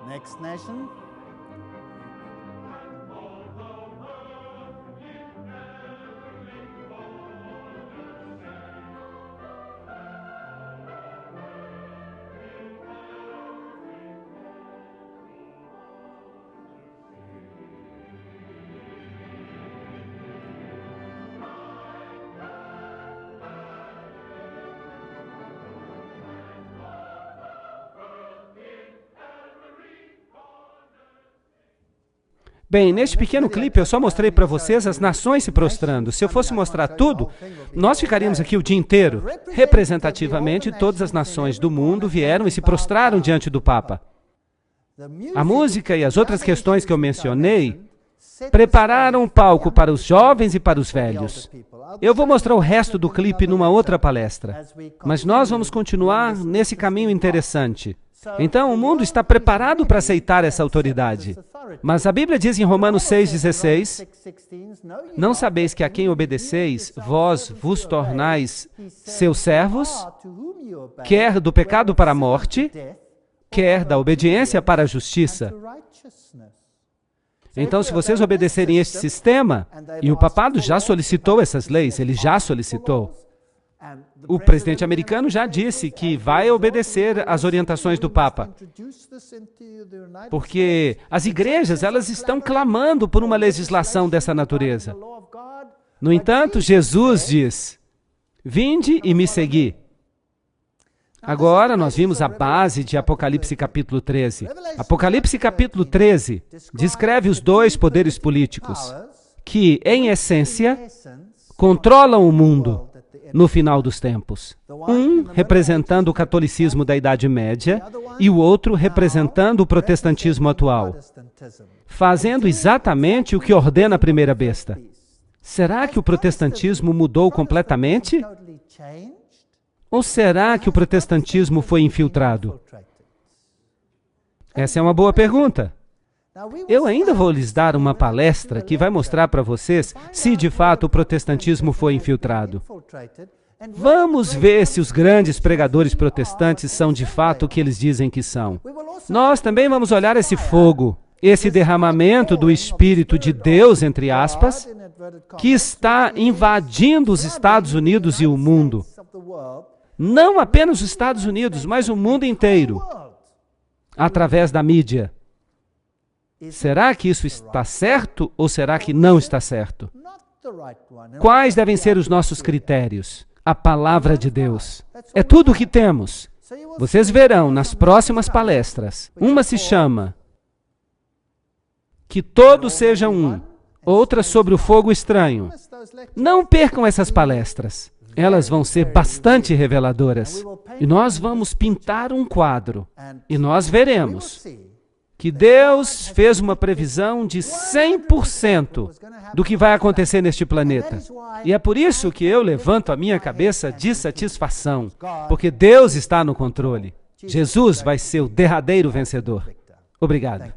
Next nation. Bem, neste pequeno clipe eu só mostrei para vocês as nações se prostrando. Se eu fosse mostrar tudo, nós ficaríamos aqui o dia inteiro. Representativamente, todas as nações do mundo vieram e se prostraram diante do Papa. A música e as outras questões que eu mencionei prepararam o palco para os jovens e para os velhos. Eu vou mostrar o resto do clipe numa outra palestra. Mas nós vamos continuar nesse caminho interessante. Então, o mundo está preparado para aceitar essa autoridade. Mas a Bíblia diz em Romanos 6,16, não sabeis que a quem obedeceis, vós vos tornais seus servos, quer do pecado para a morte, quer da obediência para a justiça. Então, se vocês obedecerem este sistema, e o papado já solicitou essas leis, ele já solicitou. O presidente americano já disse que vai obedecer às orientações do Papa. Porque as igrejas, elas estão clamando por uma legislação dessa natureza. No entanto, Jesus diz, vinde e me segui. Agora nós vimos a base de Apocalipse capítulo 13. Apocalipse capítulo 13 descreve os 2 poderes políticos que, em essência, controlam o mundo no final dos tempos. Um representando o catolicismo da Idade Média e o outro representando o protestantismo atual, fazendo exatamente o que ordena a primeira besta. Será que o protestantismo mudou completamente? Ou será que o protestantismo foi infiltrado? Essa é uma boa pergunta. Eu ainda vou lhes dar uma palestra que vai mostrar para vocês se de fato o protestantismo foi infiltrado. Vamos ver se os grandes pregadores protestantes são de fato o que eles dizem que são. Nós também vamos olhar esse fogo, esse derramamento do Espírito de Deus, entre aspas, que está invadindo os Estados Unidos e o mundo. Não apenas os Estados Unidos, mas o mundo inteiro, através da mídia. Será que isso está certo ou será que não está certo? Quais devem ser os nossos critérios? A palavra de Deus. É tudo o que temos. Vocês verão nas próximas palestras. Uma se chama Que Todos Sejam Um. Outra sobre o fogo estranho. Não percam essas palestras. Elas vão ser bastante reveladoras. E nós vamos pintar um quadro. E nós veremos que Deus fez uma previsão de 100% do que vai acontecer neste planeta. E é por isso que eu levanto a minha cabeça de satisfação, porque Deus está no controle. Jesus vai ser o derradeiro vencedor. Obrigado.